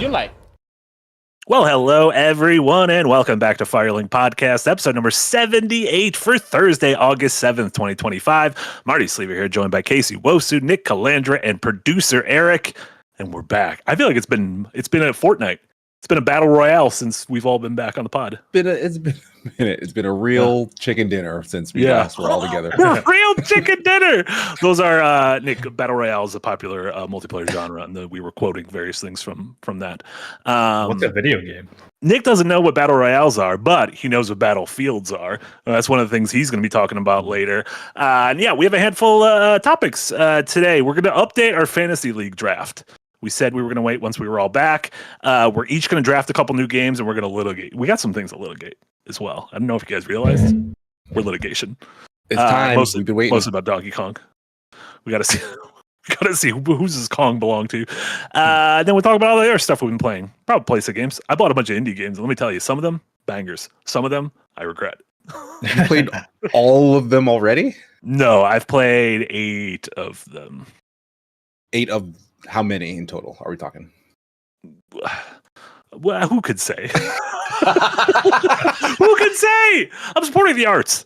you like? Well, hello, everyone, and welcome back to Firelink Podcast, episode number 78 for Thursday, August 7th, 2025. Marty Sleever here, joined by Casey Wosu, Nick Calandra, and producer Eric. And we're back. I feel like it's been a fortnight. It's been a battle royale since we've all been back on the pod. It's been a minute. It's been a real chicken dinner since we last were all together. Real chicken dinner. Those are Nick. Battle royale is a popular multiplayer genre, and we were quoting various things from that. What's a video game? Nick doesn't know what battle royales are, but he knows what battlefields are. That's one of the things he's going to be talking about later. And yeah, we have a handful of topics today. We're going to update our Fantasy League draft. We said we were going to wait once we were all back. We're each going to draft a couple new games, and we're going to litigate. We got some things to litigate as well. I don't know if you guys realized. We're litigation. It's time. We've been waiting. Mostly about Donkey Kong. We got to see. We got to see who's this Kong belong to. Then we'll talk about all the other stuff we've been playing. Probably play some games. I bought a bunch of indie games. Let me tell you, some of them bangers. Some of them I regret. You played all of them already? No, I've played 8 of them. 8 of how many in total are we talking? Well, who could say? Who could say? I'm supporting the arts.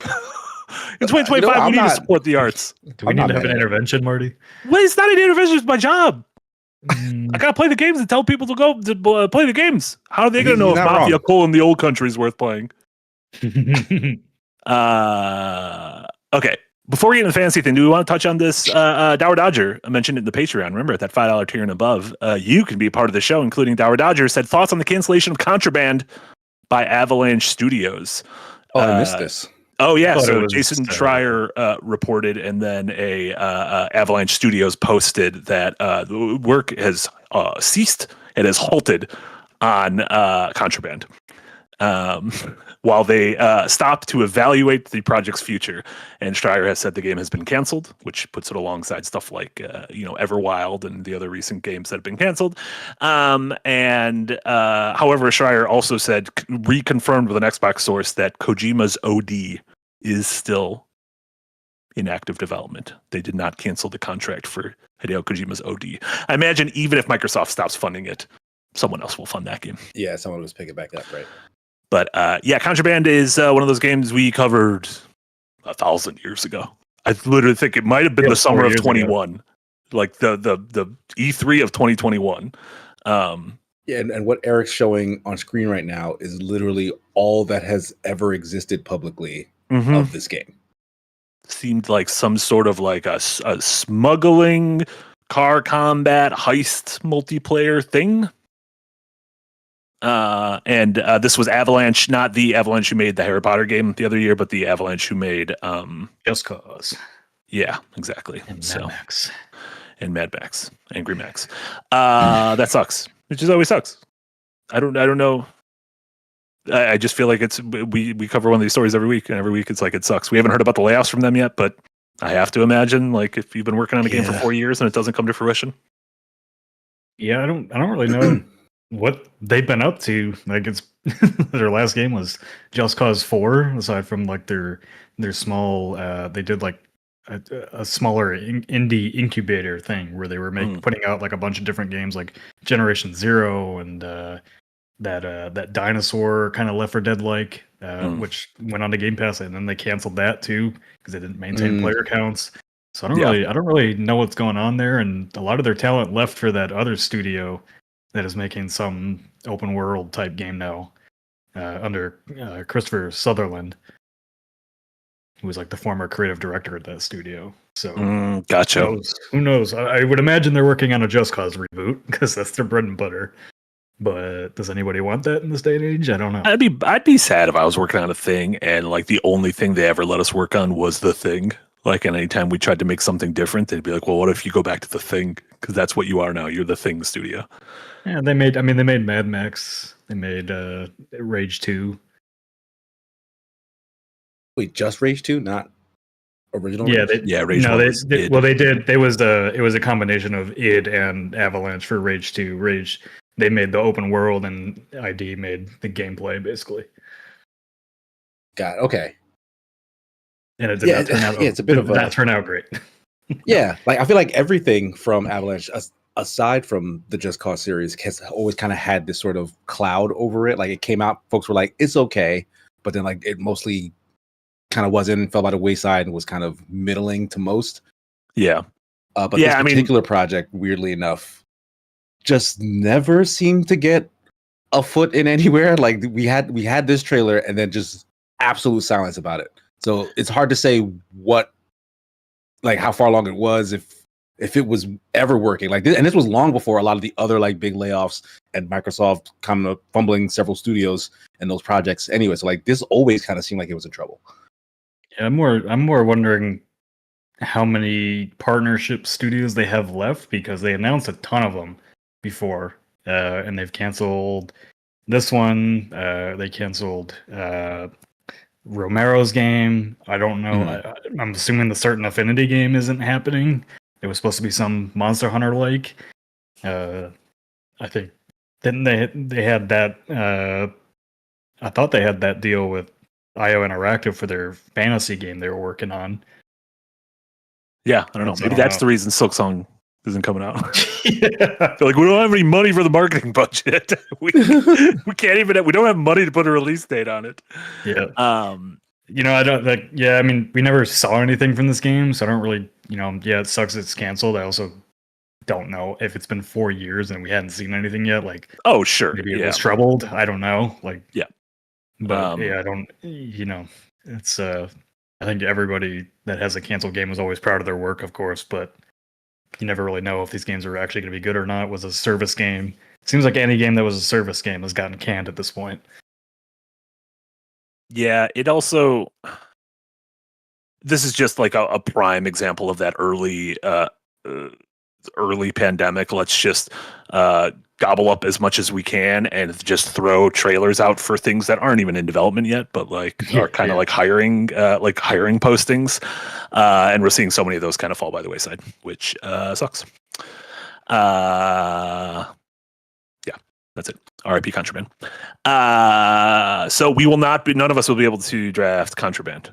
In 2025, we need to support the arts. Do we need to have an intervention, Marty? Well, it's not an intervention. It's my job. I gotta play the games and tell people to go to play the games. How are they gonna know if Mafia Cool in the old country is worth playing? Okay. Before we get into the fantasy thing, do we want to touch on this? Dower Dodger, I mentioned it in the Patreon. Remember, at that $5 tier and above, you can be a part of the show, including Dower Dodger said thoughts on the cancellation of Contraband by Avalanche Studios. Oh, I missed this. Oh, yeah. So Jason Schreier reported, and then Avalanche Studios posted that the work has ceased. It has halted on Contraband. While they stopped to evaluate the project's future. And Schreier has said the game has been canceled, which puts it alongside stuff like, Everwild and the other recent games that have been canceled. However, Schreier also said, reconfirmed with an Xbox source, that Kojima's OD is still in active development. They did not cancel the contract for Hideo Kojima's OD. I imagine even if Microsoft stops funding it, someone else will fund that game. Yeah, someone was picking back up, right? But Contraband is one of those games we covered 1,000 years ago. I literally think it might have been the summer of 21, like the E3 of 2021. And what Eric's showing on screen right now is literally all that has ever existed publicly of this game. Seemed like some sort of like a smuggling, car combat, heist multiplayer thing. This was Avalanche, not the Avalanche who made the Harry Potter game the other year, but the Avalanche who made Just Cause. Yeah, exactly. And Mad Max. And Mad Max. Angry Max. That sucks. It just always sucks. I don't know. I just feel like we cover one of these stories every week, and every week it's like it sucks. We haven't heard about the layoffs from them yet, but I have to imagine, like, if you've been working on a game for 4 years and it doesn't come to fruition. Yeah, I don't really know what they've been up to. Like, it's their last game was Just Cause 4. Aside from like their small, they did like a smaller indie incubator thing where they were putting out like a bunch of different games, like Generation Zero and that dinosaur kind of Left 4 Dead like, which went on to Game Pass, and then they canceled that too because they didn't maintain player counts. So I don't really know what's going on there, and a lot of their talent left for that other studio that is making some open world type game now under Christopher Sutherland, who was like the former creative director at that studio. So gotcha. Who knows? I would imagine they're working on a Just Cause reboot because that's their bread and butter. But does anybody want that in this day and age? I don't know. I'd be sad if I was working on a thing and like the only thing they ever let us work on was the thing. Like, and anytime we tried to make something different, they'd be like, well, what if you go back to the thing? Because that's what you are now. You're the thing studio. Yeah, they made Mad Max. They made Rage 2. Wait, just Rage 2, not original? Yeah, Rage 2. They did. It was a combination of id and Avalanche for Rage 2. They made the open world, and ID made the gameplay basically. Got it. Okay. And it did not turn out. Yeah, it's a bit of that turn out great. Yeah, like I feel like everything from Avalanche, aside from the Just Cause series, has always kind of had this sort of cloud over it. Like it came out, folks were like, it's okay, but then like it mostly kind of wasn't, fell by the wayside, and was kind of middling to most. Yeah. But this particular project, weirdly enough, just never seemed to get a foot in anywhere. Like we had this trailer and then just absolute silence about it. So it's hard to say how far along it was, if it was ever working like this. And this was long before a lot of the other like big layoffs and Microsoft kind of fumbling several studios and those projects anyway. So like this always kind of seemed like it was in trouble. Yeah, I'm more wondering how many partnership studios they have left, because they announced a ton of them before, and they've canceled this one. They canceled Romero's game. I don't know. I'm assuming the Certain Affinity game isn't happening. It was supposed to be some Monster Hunter like. I think didn't they had that. I thought they had that deal with IO Interactive for their fantasy game they were working on. Yeah, I don't know. Maybe that's the reason Silksong isn't coming out. They're like, we don't have any money for the marketing budget. we can't even. We don't have money to put a release date on it. Yeah. I don't like. Yeah, I mean, we never saw anything from this game, so I don't really. Yeah, it sucks it's canceled. I also don't know if it's been 4 years and we hadn't seen anything yet. Like, oh sure, maybe it was troubled. I don't know. Like, yeah, but I don't. It's. I think everybody that has a canceled game is always proud of their work, of course, but you never really know if these games are actually going to be good or not. It was a service game. It seems like any game that was a service game has gotten canned at this point. Yeah, it also. This is just like a prime example of that early pandemic. Let's just gobble up as much as we can and just throw trailers out for things that aren't even in development yet, but are kind of like hiring postings. And we're seeing so many of those kind of fall by the wayside, which sucks. Yeah, that's it. RIP Contraband. So we will not be, none of us will be able to draft Contraband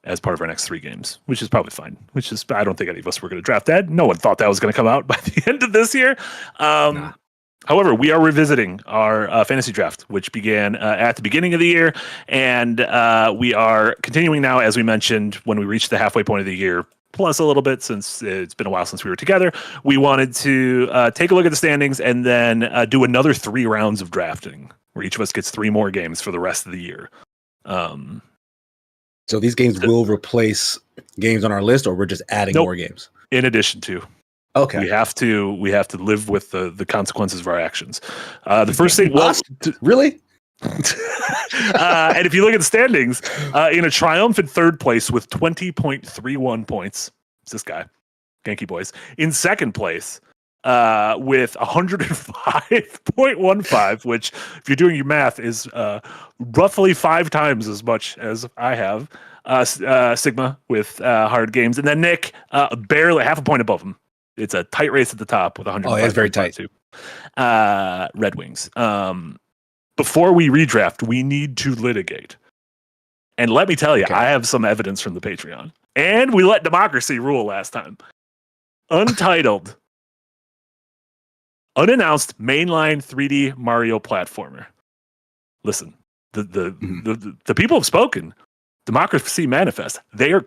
as part of our next 3 games, which is probably fine. I don't think any of us were going to draft that. No one thought that was going to come out by the end of this year. Nah. However, we are revisiting our fantasy draft, which began at the beginning of the year, and we are continuing now, as we mentioned, when we reached the halfway point of the year, plus a little bit, since it's been a while since we were together. We wanted to take a look at the standings and then do another 3 rounds of drafting, where each of us gets 3 more games for the rest of the year. So these games will replace games on our list, or we're just adding more games? In addition to. Okay. We have to live with the consequences of our actions. The first thing was really? And if you look at the standings, in a triumphant 3rd place with 20.31 points, it's this guy, Genki Boys. In 2nd place, with 105.15, which, if you're doing your math, is roughly 5 times as much as I have. Sigma with Hard Games, and then Nick barely half a point above him. It's a tight race at the top with 100. Oh, it's very tight too. Red Wings. Before we redraft, we need to litigate. And let me tell you, I have some evidence from the Patreon. And we let democracy rule last time. Untitled, unannounced mainline 3D Mario platformer. Listen, the people have spoken. Democracy manifest. They're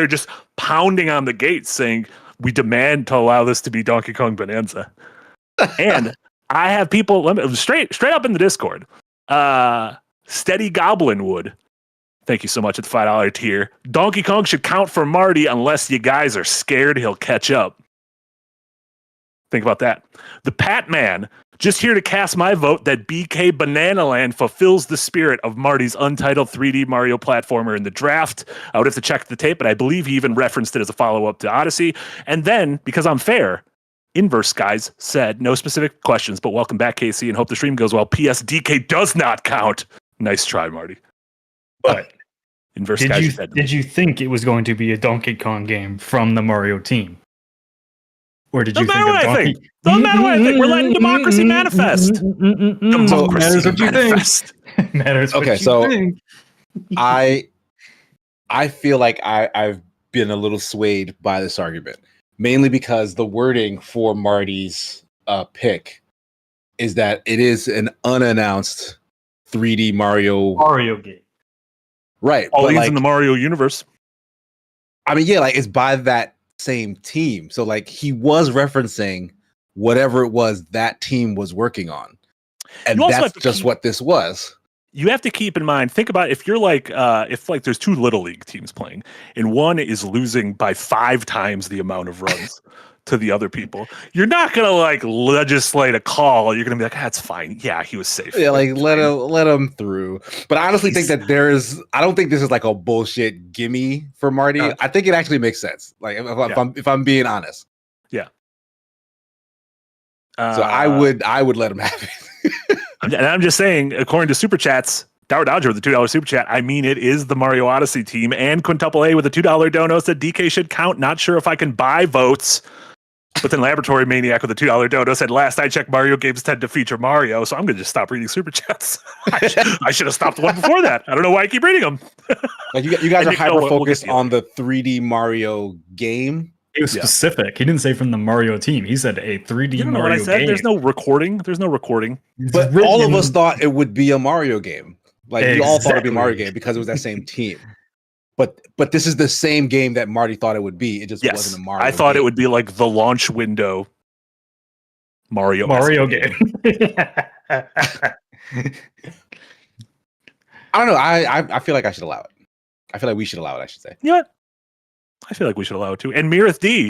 just pounding on the gates saying, we demand to allow this to be Donkey Kong Bonanza. And I have people straight up in the Discord. Steady Goblinwood. Thank you so much at the $5 tier. Donkey Kong should count for Marty unless you guys are scared he'll catch up. Think about that. The Pat Man, just here to cast my vote that BK Bananaland fulfills the spirit of Marty's untitled 3D Mario platformer in the draft. I would have to check the tape, but I believe he even referenced it as a follow-up to Odyssey. And then, because I'm fair, Inverse Guys said, no specific questions, but welcome back, KC, and hope the stream goes well. PS, DK does not count. Nice try, Marty. But Inverse Guys said, did you think it was going to be a Donkey Kong game from the Mario team? Or did you think of Donkey? Doesn't matter what I think. We're letting democracy manifest. Matters what you think. Matters what you think. I feel like I've been a little swayed by this argument, mainly because the wording for Marty's pick is that it is an unannounced 3D Mario game. Right. All but these like, in the Mario universe. I mean, yeah, like it's by that same team. So like he was referencing whatever it was that team was working on. And that's just what this was. You have to keep in mind, think about if you're like, if like there's 2 Little League teams playing and one is losing by 5 times the amount of runs to the other people, you're not going to like legislate a call. You're going to be like, that's fine. Yeah, he was safe. Yeah, like let him through. But I honestly think that I don't think this is like a bullshit gimme for Marty. I think it actually makes sense. Like if I'm being honest. Yeah. So I would let him have it. And I'm just saying, according to Super Chats, Dower Dodger with the $2 Super Chat, I mean, it is the Mario Odyssey team, and Quintuple A with a $2 dono said DK should count. Not sure if I can buy votes. But then Laboratory Maniac with a $2 dono said, last I checked, Mario games tend to feature Mario, so I'm going to just stop reading Super Chats. I should have stopped one before that. I don't know why I keep reading them. Like you guys are hyper-focused on the 3D Mario game. He was specific. He didn't say from the Mario team. He said a 3D Mario what I said? Game. There's no recording. But all of us thought it would be a Mario game. Like we all thought it'd be a Mario game because it was that same team. But this is the same game that Marty thought it would be. It just wasn't a Mario. I thought it would be like the launch window Mario game. I don't know. I feel like I should allow it. I feel like we should allow it, I should say. You know what? I feel like we should allow it too. And Mirith D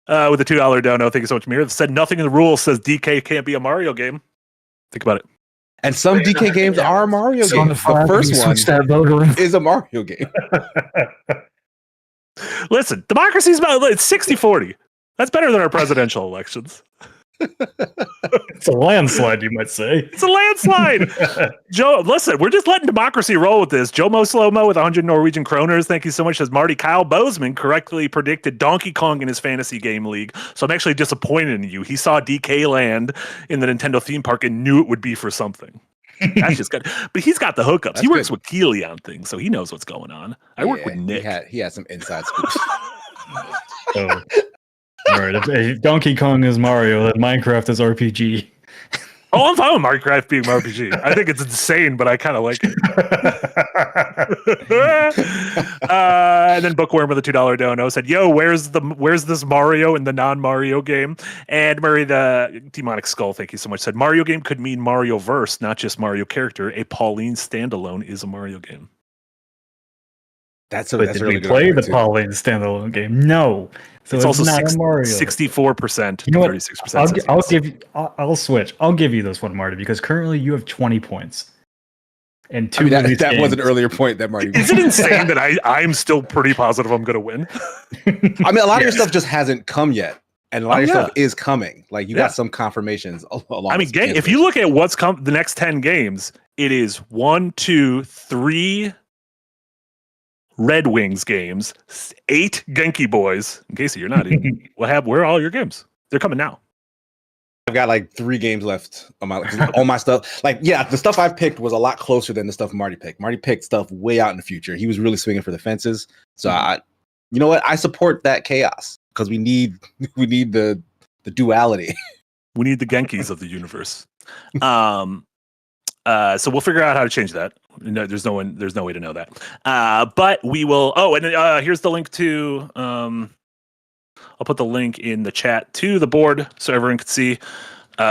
with a $2 dono, thank you so much, Mirith, said nothing in the rules says DK can't be a Mario game. Think about it. And some DK games are Mario games. The first one is a Mario game. Listen, democracy is about it's 60-40. That's better than our presidential elections. It's a landslide, you might say. It's a landslide. Joe, listen, we're just letting democracy roll with this. Jomo Slomo with 100 Norwegian kroners. Thank you so much. Says Marty Kyle Bozeman correctly predicted Donkey Kong in his fantasy game league. So I'm actually disappointed in you. He saw DK Land in the Nintendo theme park and knew it would be for something. That's just good. But he's got the hookups. He works with Keely on things, so he knows what's going on. I work with Nick. He had some inside scoops. All right, if Donkey Kong is Mario, then Minecraft is RPG. Oh, I'm fine with Minecraft being RPG. I think it's insane, but I kind of like it. And then Bookworm with a $2 dono said, "Yo, where's this Mario in the non-Mario game?" And Murray the Demonic Skull, thank you so much, said Mario game could mean Mario verse, not just Mario character. A Pauline standalone is a Mario game. Did we play the Pauline standalone game? No. So it's also not 64%, you know 36%. I'll switch. I'll give you this one, Marty, because currently you have 20 points. And that was an earlier point that Marty. Is it insane that I'm still pretty positive I'm going to win? I mean, a lot of your stuff just hasn't come yet, and a lot of your stuff is coming. Like you got some confirmations along. I mean, if you look at what's come the next 10 games, it is 1, 2, 3. Red Wings games, 8 Genki Boys. In case you're not in, where are all your games? They're coming now. I've got like 3 games left on my stuff. Like, yeah, the stuff I picked was a lot closer than the stuff Marty picked. Marty picked stuff way out in the future. He was really swinging for the fences. So you know what? I support that chaos because we need the duality. We need the Genkis of the universe. So we'll figure out how to change that. No, there's no way to know that. But we will. Oh, and here's the link to. I'll put the link in the chat to the board so everyone can see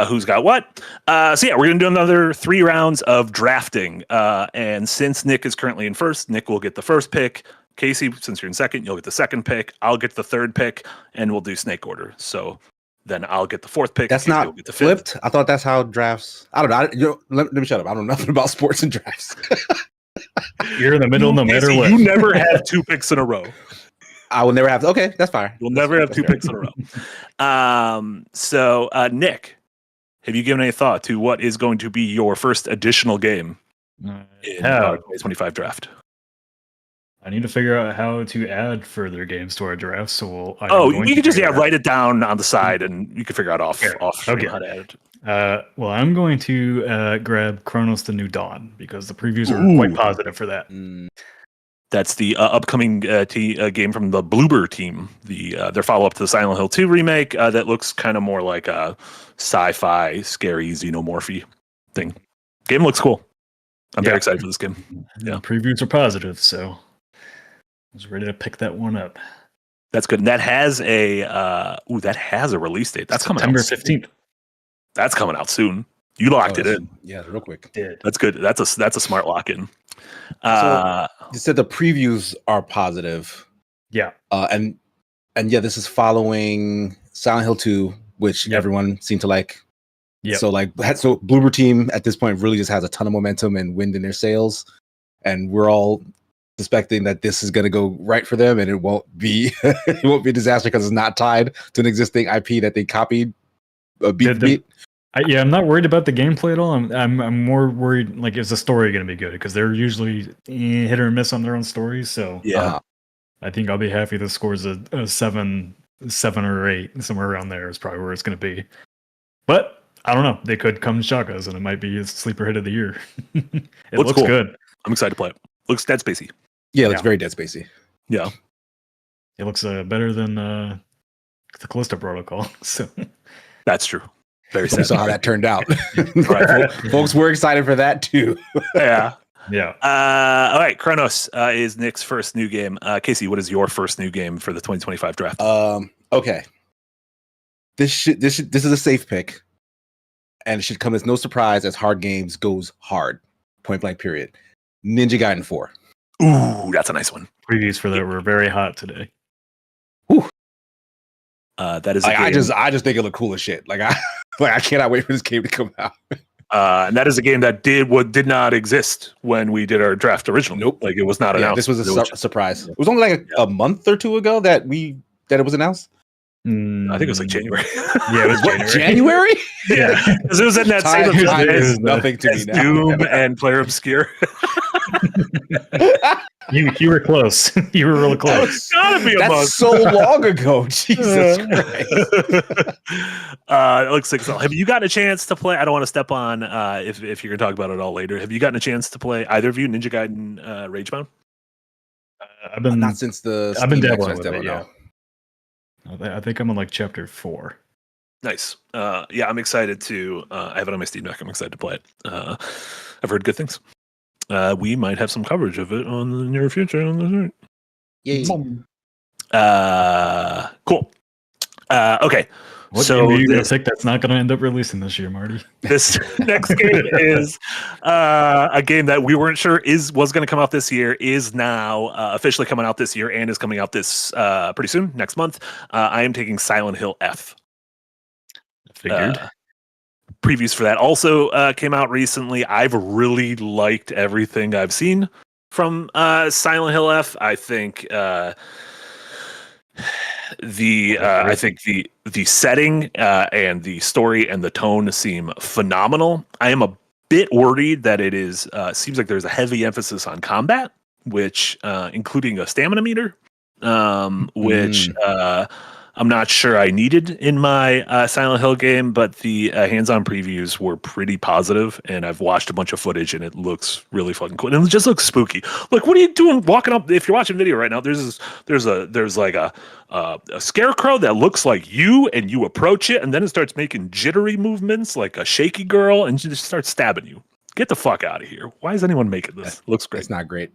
who's got what. So yeah, we're gonna do another 3 rounds of drafting. And since Nick is currently in first, Nick will get the first pick. Casey, since you're in second, you'll get the second pick. I'll get the third pick, and we'll do snake order. So. Then I'll get the 4th pick. That's not get the flipped. I thought that's how drafts. I don't know. Let me shut up. I don't know nothing about sports and drafts. You're in the middle, no matter what. You never have 2 picks in a row. I will never have. Okay, that's fine. You'll never have 2 picks in a row. So Nick, have you given any thought to what is going to be your first additional game in our 2025 draft? I need to figure out how to add further games to our draft. So you can just write it down on the side, and you can figure out off how to add it. Well, I'm going to grab Chronos: The New Dawn because the previews are quite positive for that. That's the upcoming game from the Bloober team. Their follow up to the Silent Hill 2 remake that looks kind of more like a sci-fi, scary xenomorphy thing. Game looks cool. I'm very excited for this game. Yeah, previews are positive, so I was ready to pick that one up. That's good. And that has a release date. That's coming out September 15th. That's coming out soon. You locked it in. Yeah, real quick. That's good. That's a smart lock in. So you said the previews are positive. Yeah. And yeah, this is following Silent Hill 2, which everyone seemed to like. Yeah. So Bloober team at this point really just has a ton of momentum and wind in their sails, and we're all suspecting that this is going to go right for them, and it won't be a disaster because it's not tied to an existing IP that they copied beat for beat. I'm not worried about the gameplay at all. I'm more worried, like, is the story going to be good? Because they're usually hit or miss on their own stories. So I think I'll be happy if the score's a 7 or 8, somewhere around there is probably where it's going to be. But I don't know. They could come shock us, and it might be a sleeper hit of the year. It looks cool. good. I'm excited to play it. Looks Dead Spacey. Yeah, it looks very Dead Spacey. Yeah. It looks better than the Callisto Protocol. So that's true. Very sad. We saw how that turned out. Folks were excited for that too. Yeah. Yeah. All right. Chronos is Nick's first new game. Casey, what is your first new game for the 2025 draft? Okay. This is a safe pick, and it should come as no surprise as Hard Games goes hard. Point blank. Period. Ninja Gaiden 4. Ooh, that's a nice one. Previews for that were very hot today. Ooh. That is. I just think it looked cool as shit. I cannot wait for this game to come out. And that is a game that did not exist when we did our draft originally. Nope. Like, it was not announced. This was a surprise. It was only like a month or two ago that it was announced. I think it was like January. Yeah, it was January. Yeah, because it was in that same time is nothing to me now. Doom and Player Obscure. You were close. You were really close. Gotta be a month. That's so long ago. Jesus Christ. It looks like so. Have you gotten a chance to play? I don't want to step on if you're gonna talk about it all later. Have you gotten a chance to play either of you Ninja Gaiden Ragebound? I've been not since the. I've been dabbling with it. Yeah. I think I'm on like chapter 4. Nice. Yeah, I'm excited to. I have it on my Steam Deck. I'm excited to play it. I've heard good things. We might have some coverage of it on the near future on the site. Yay. Cool. Okay. What game are you going to pick that's not going to end up releasing this year, Marty? This next game is a game that we weren't sure was going to come out this year, is now officially coming out this year, and is coming out this pretty soon, next month. I am taking Silent Hill F. Figured. Previews for that also came out recently. I've really liked everything I've seen from Silent Hill F. I think the setting and the story and the tone seem phenomenal. I am a bit worried that it is seems like there's a heavy emphasis on combat, which including a stamina meter, which I'm not sure I needed in my Silent Hill game, but the hands-on previews were pretty positive, and I've watched a bunch of footage, and it looks really fucking cool. And it just looks spooky. Like, what are you doing walking up? If you're watching video right now, there's like a scarecrow that looks like you, and you approach it, and then it starts making jittery movements like a shaky girl, and just starts stabbing you. Get the fuck out of here! Why is anyone making this? Looks great. It's not great.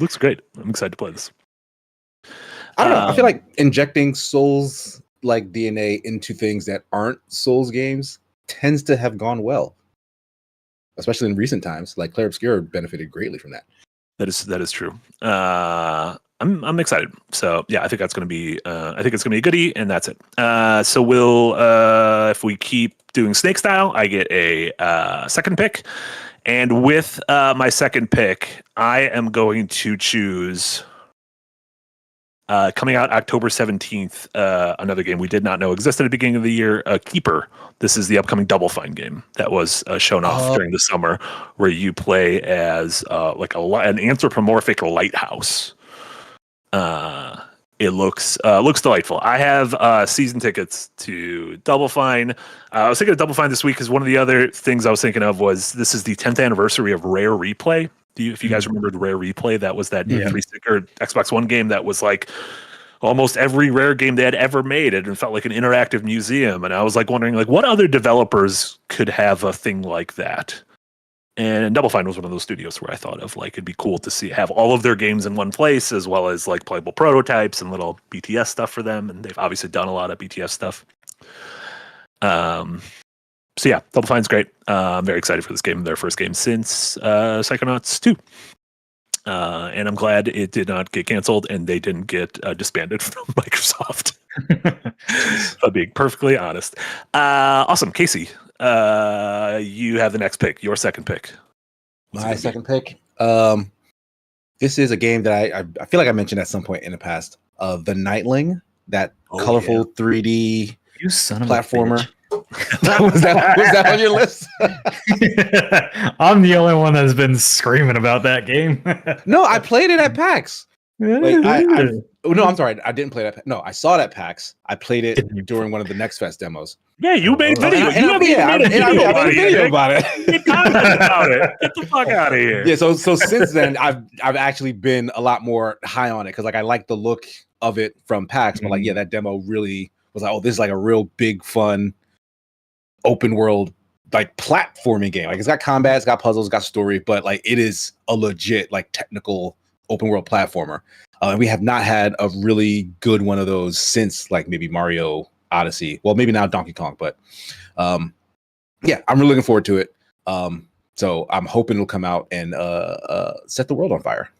Looks great. I'm excited to play this. I don't know. I feel like injecting Souls like DNA into things that aren't Souls games tends to have gone well, especially in recent times. Like Clair Obscur benefited greatly from that. That is true. I'm excited. So yeah, I think that's going to be. I think it's going to be a goodie, and that's it. So we'll if we keep doing snake style, I get a second pick, and with my second pick, I am going to choose. Coming out October 17th, another game we did not know existed at the beginning of the year, Keeper. This is the upcoming Double Fine game that was shown off during the summer, where you play as an anthropomorphic lighthouse. It looks delightful. I have season tickets to Double Fine. I was thinking of Double Fine this week because one of the other things I was thinking of was this is the 10th anniversary of Rare Replay, If you guys remembered Rare Replay, that was that Yeah. or Xbox One game that was like almost every Rare game they had ever made. It felt like an interactive museum. And I was like wondering like what other developers could have a thing like that. And Double Fine was one of those studios where I thought of like it'd be cool to have all of their games in one place, as well as like playable prototypes and little BTS stuff for them. And they've obviously done a lot of BTS stuff. So yeah, Double Fine's great. I'm very excited for this game, their first game since Psychonauts 2. And I'm glad it did not get canceled and they didn't get disbanded from Microsoft. If I'm being perfectly honest. Awesome. Casey, you have the next pick, your second pick. My second pick. This is a game that I feel like I mentioned at some point in the past. The Nightling, that colorful 3D you son of platformer. a bitch. was that on your list? I'm the only one that's been screaming about that game. No, I played it at PAX. Wait, no, I'm sorry. I didn't play that. No, I saw it at PAX. I played it during one of the Next Fest demos. Yeah, you made video. I made a video about it. Get about it. Get the fuck out of here. Yeah, so since then, I've actually been a lot more high on it because like I like the look of it from PAX, but like yeah, that demo really was like, oh, this is like a real big fun open world like platforming game. Like it's got combat, it's got puzzles, it's got story, but like it is a legit like technical open world platformer. And we have not had a really good one of those since like maybe Mario Odyssey. Well, maybe now Donkey Kong, but yeah, I'm really looking forward to it. So I'm hoping it'll come out and set the world on fire.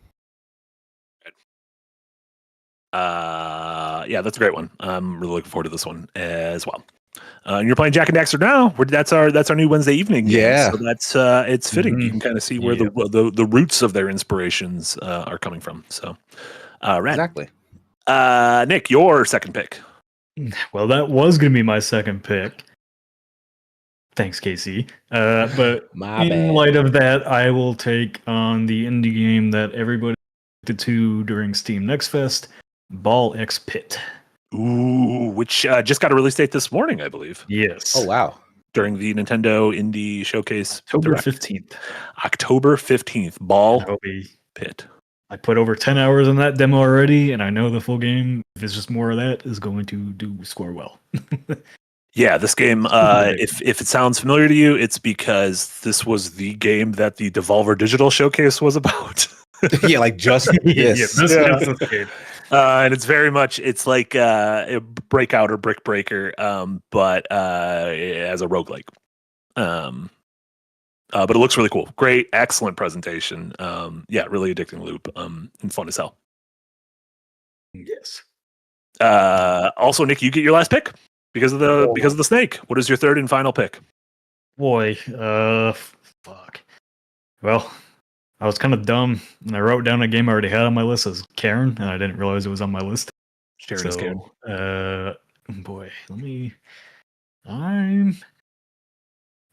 Yeah, that's a great one. I'm really looking forward to this one as well. And you're playing Jack and Daxter now. That's our new Wednesday evening game. Yeah, so that's it's fitting. You can kind of see where the roots of their inspirations are coming from. So, Ren. Exactly. Nick, your second pick. Well, that was going to be my second pick. Thanks, Casey. But light of that, I will take on the indie game that everybody did to during Steam Next Fest, Ball X Pit. Ooh, which just got a release date this morning, I believe. Yes. Oh, wow. During the Nintendo Indie Showcase. October 15th. October 15th, Ball Pit. I put over 10 hours in that demo already, and I know the full game, if it's just more of that, is going to score well. Yeah, this game, if it sounds familiar to you, it's because this was the game that the Devolver Digital Showcase was about. Yeah, like just this. This game. And it's very much, it's like a Breakout or Brick Breaker, but as a roguelike. But it looks really cool. Great, excellent presentation. Yeah, really addicting loop and fun as hell. Yes. Also, Nick, you get your last pick because of the snake. What is your third and final pick? Boy, fuck. Well, I was kind of dumb, and I wrote down a game I already had on my list as Karen, and I didn't realize it was on my list. Sharon is Karen. Boy, one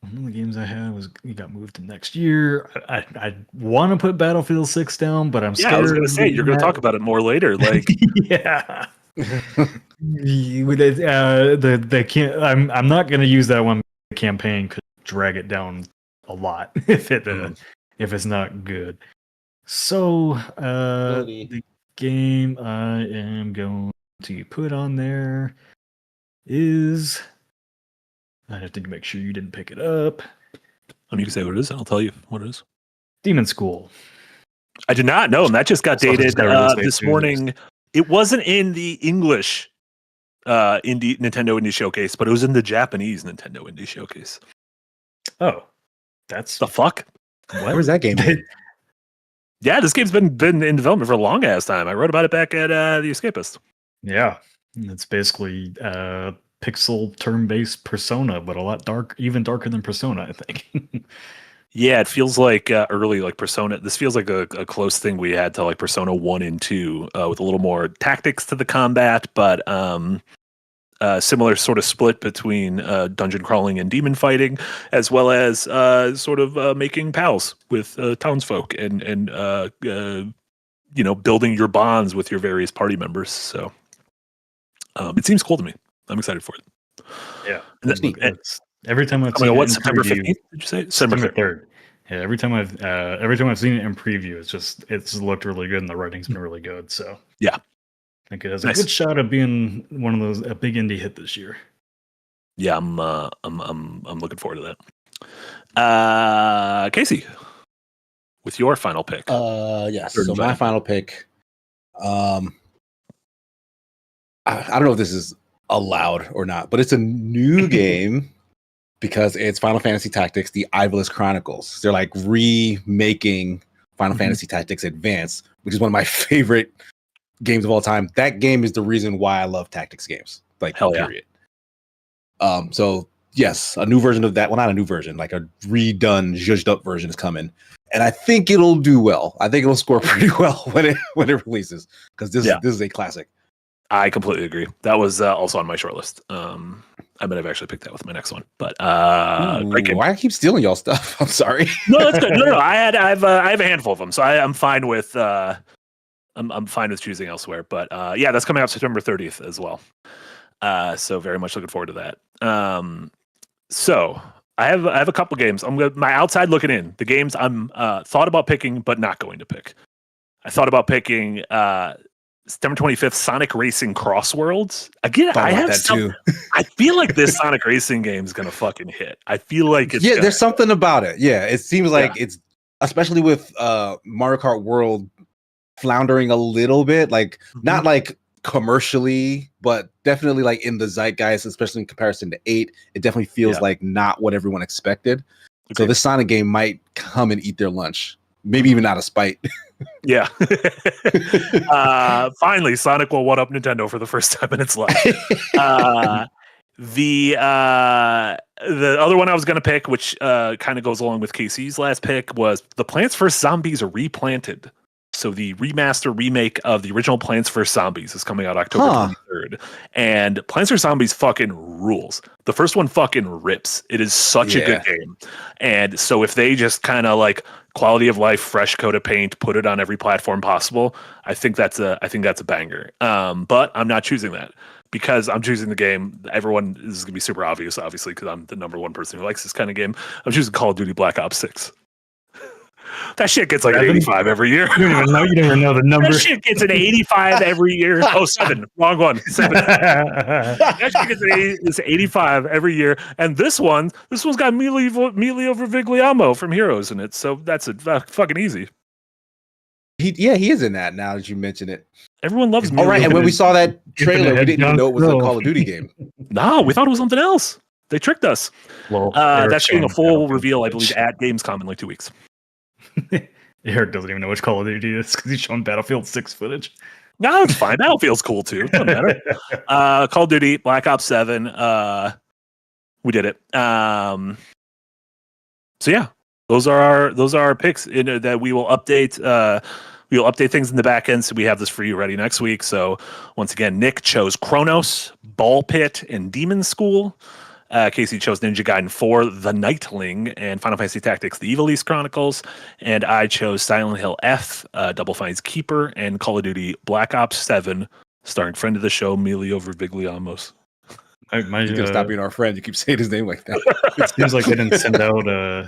of the games I had it got moved to next year. I want to put Battlefield 6 down, but I'm scared. I was going to say you're going to talk about it more later. Like, yeah, they can't. I'm not going to use that one. The campaign could drag it down a lot if it's not good. So the game I am going to put on there is. I have to make sure you didn't pick it up. You can say what it is, and I'll tell you what it is. Demon School. I did not know, and that just got dated this morning. It wasn't in the English Nintendo Indie Showcase, but it was in the Japanese Nintendo Indie Showcase. Oh, that's the fuck. Where's that game? Yeah, this game's been in development for a long ass time. I wrote about it back at The Escapist. Yeah, it's basically pixel turn-based Persona, but a lot even darker than Persona, I think. Yeah, it feels like early like Persona. This feels like a close thing we had to like Persona 1 and 2 with a little more tactics to the combat, but similar sort of split between dungeon crawling and demon fighting, as well as sort of making pals with townsfolk and building your bonds with your various party members. So it seems cool to me. I'm excited for it. Yeah. Every time I see what, September 15th, did you say? September 3rd. Yeah, every time I've seen it in preview, it's looked really good and the writing's been really good. So yeah, I think it has a good shot of being one of those a big indie hit this year. Yeah, I'm looking forward to that. Casey, with your final pick. Yes. So my final pick. I don't know if this is allowed or not, but it's a new game because it's Final Fantasy Tactics: The Ivalice Chronicles. They're like remaking Final Fantasy Tactics Advance, which is one of my favorite games of all time. That game is the reason why I love tactics games. Like, hell period. Yeah. So yes, a new version of that. Well, not a new version, like a redone, zhuzhed up version is coming, and I think it'll do well. I think it'll score pretty well when it releases because this is a classic. I completely agree. That was also on my short list. I might have actually picked that with my next one, but why I keep stealing y'all stuff? I'm sorry. No, that's good. No. I have a handful of them, so I'm fine with I'm fine with choosing elsewhere. But yeah, that's coming out September 30th as well. So very much looking forward to that. So I have a couple games. My outside looking in. The games I'm thought about picking, but not going to pick. I thought about picking September 25th, Sonic Racing Cross Worlds. Again, I have that too. I feel like this Sonic Racing game is gonna fucking hit. I feel like it's there's something about it. Yeah, it seems like it's, especially with Mario Kart World floundering a little bit, like not like commercially, but definitely like in the zeitgeist, especially in comparison to 8. It definitely feels like not what everyone expected. Okay. So this Sonic game might come and eat their lunch. Maybe even out of spite. Yeah. Finally, Sonic will one-up Nintendo for the first time in its life. The other one I was going to pick, which kind of goes along with Casey's last pick, was the Plants vs. Zombies Replanted. So the remaster remake of the original Plants vs. Zombies is coming out October 23rd. And Plants vs. Zombies fucking rules. The first one fucking rips. It is such a good game. And so if they just kind of like quality of life, fresh coat of paint, put it on every platform possible, I think that's a banger. But I'm not choosing that because I'm choosing the game. Everyone is going to be super obvious, obviously, because I'm the number one person who likes this kind of game. I'm choosing Call of Duty Black Ops 6. That shit gets like an 85 every year. You don't even know the number. That shit gets an 85 every year. Oh, 7. Wrong one. 7. That shit gets an 85 every year. And this one's got Emilio Vervigliamo from Heroes in it. So that's fucking easy. He is in that now that you mention it. Everyone loves Emilio. All right, and when we saw that trailer, we didn't even know it was a Call of Duty game. No, we thought it was something else. They tricked us. Well, that's getting a full reveal, I believe, at Gamescom in like 2 weeks. Eric doesn't even know which Call of Duty it is because he's showing Battlefield 6 footage. No, it's fine. Battlefield's cool too. Doesn't matter. Call of Duty, Black Ops 7. We did it. So yeah, those are our picks that we will update. We will update things in the back end, so we have this for you ready next week. So once again, Nick chose Chronos, Ball Pit, and Demon School. Casey chose Ninja Gaiden 4, The Nightling, and Final Fantasy Tactics, The Ivalice Chronicles. And I chose Silent Hill F, Double Fine's Keeper, and Call of Duty Black Ops 7, starring friend of the show, Emilio Vervigliamos. You can stop being our friend. You keep saying his name like that. It seems like they didn't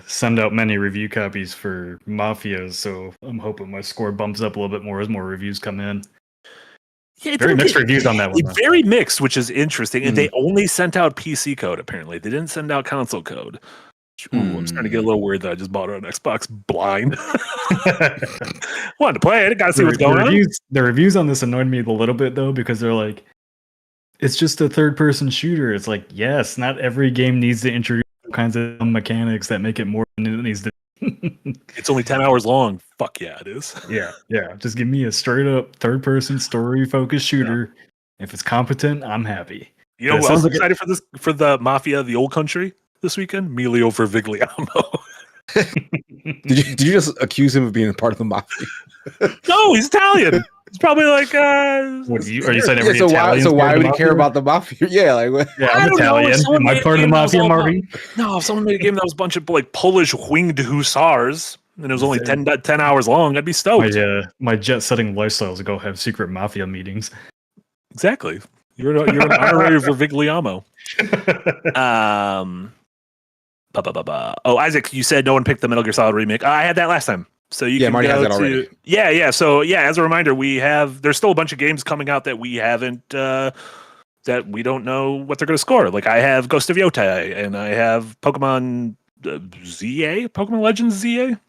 send out many review copies for Mafia, so I'm hoping my score bumps up a little bit more as more reviews come in. Yeah, very mixed reviews on that one. Very mixed, which is interesting. And they only sent out PC code, apparently. They didn't send out console code. Ooh, I'm starting to get a little weird that I just bought it on Xbox blind. Wanted to play it. Got to see what's going on. The reviews on this annoyed me a little bit, though, because they're like, it's just a third-person shooter. It's like, yes, not every game needs to introduce all kinds of mechanics that make it more than it needs to. It's only 10 hours long. Fuck yeah, it is. Yeah. Just give me a straight-up third-person story-focused shooter. Yeah. If it's competent, I'm happy. You know who else is excited for the Mafia, the Old Country this weekend? Emilio Vervigliamo. Did you just accuse him of being a part of the Mafia? No, he's Italian. It's probably like. What are you saying? So why would he care about the Mafia? Yeah, like. Yeah, I'm Italian. Am I part of the Mafia, Marty? No, if someone made a game that was a bunch of like Polish winged hussars and it was only 10 hours long, I'd be stoked. My jet-setting lifestyle is to go have secret Mafia meetings. Exactly. You're an honorary Vervigliamo. Oh, Isaac, you said no one picked the Metal Gear Solid remake. I had that last time. So you can Marty go has that to already. yeah. So as a reminder, there's still a bunch of games coming out that we haven't that we don't know what they're going to score. Like I have Ghost of Yotai and I have Pokemon ZA, Pokemon Legends ZA.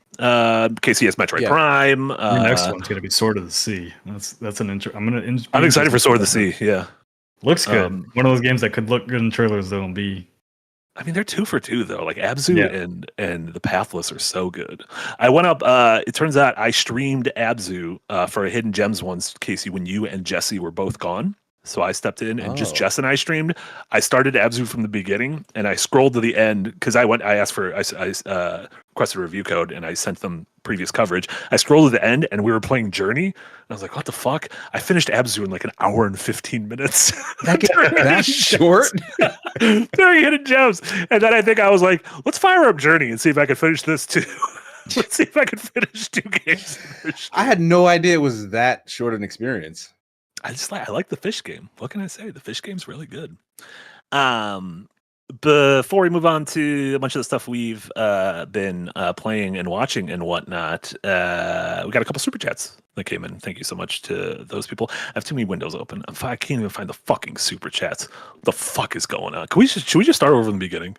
Casey has Metroid Prime. The next one's going to be Sword of the Sea. That's an I'm excited for Sword of the Sea. Yeah, looks good. One of those games that could look good in trailers though and be. I mean, they're 2 for 2 though. Like Abzu and the Pathless are so good. I went up. It turns out I streamed Abzu for a Hidden Gems once, Casey, when you and Jesse were both gone. So I stepped in and just Jess and I streamed. I started Abzu from the beginning and I scrolled to the end because I requested a review code and I sent them previous coverage. I scrolled to the end and we were playing Journey. And I was like, what the fuck? I finished Abzu in like an hour and 15 minutes. That's short? During Hidden Gems. And then I think I was like, let's fire up Journey and see if I can finish this too. Let's see if I can finish 2 games. I had no idea it was that short an experience. I like the fish game. What can I say? The fish game's really good. Before we move on to a bunch of the stuff we've been playing and watching and whatnot, we got a couple super chats that came in. Thank you so much to those people. I have too many windows open. I can't even find the fucking super chats. What the fuck is going on? Should we just start over from the beginning?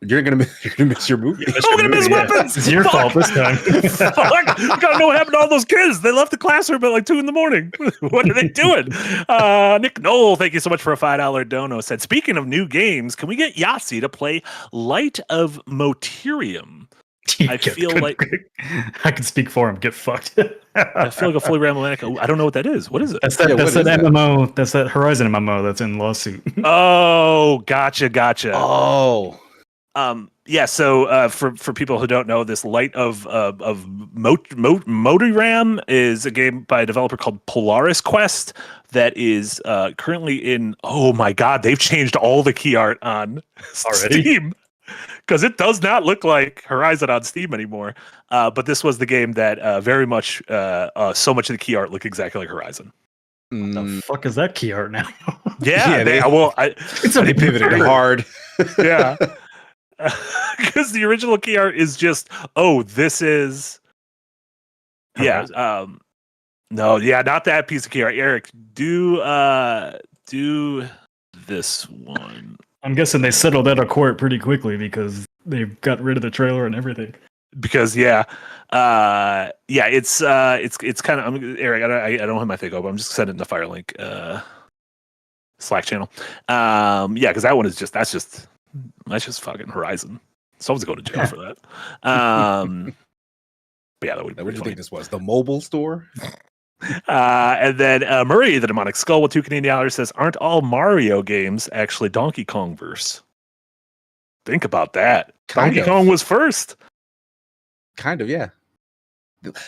You're gonna miss your movie. I'm gonna miss weapons. It's your fault this time. Fuck! You gotta know what happened to all those kids. They left the classroom at like 2 a.m. What are they doing? Nick Knoll, thank you so much for a $5 dono. Said, speaking of new games, can we get Yahtzee to play Light of Moterium? I feel like I can speak for him. Get fucked. I feel like a fully romantic. I don't know what that is. What is it? That's that MMO. That's that Horizon MMO that's in lawsuit. Oh, gotcha. Oh. Yeah, so for people who don't know, this Light of Motorium is a game by a developer called Polaris Quest that is currently in. Oh my god, they've changed all the key art on Steam because it does not look like Horizon on Steam anymore. But this was the game that very much so much of the key art looked exactly like Horizon. What the fuck is that key art now? Yeah, they pivoted hard. Yeah. Because the original key art is just, this is, not that piece of key art. Eric, do this one. I'm guessing they settled out of court pretty quickly because they got rid of the trailer and everything. Because it's kind of Eric. I don't have my thing open. I'm just sending it in the Firelink Slack channel. Because that one is that's just fucking Horizon. Someone's going to jail for that. But yeah, that would be. What do you think this was? The mobile store? And then Murray, the Demonic Skull, with $2 says, "Aren't all Mario games actually Donkey Kong verse?" Think about that. Donkey Kong was first. Kind of, yeah.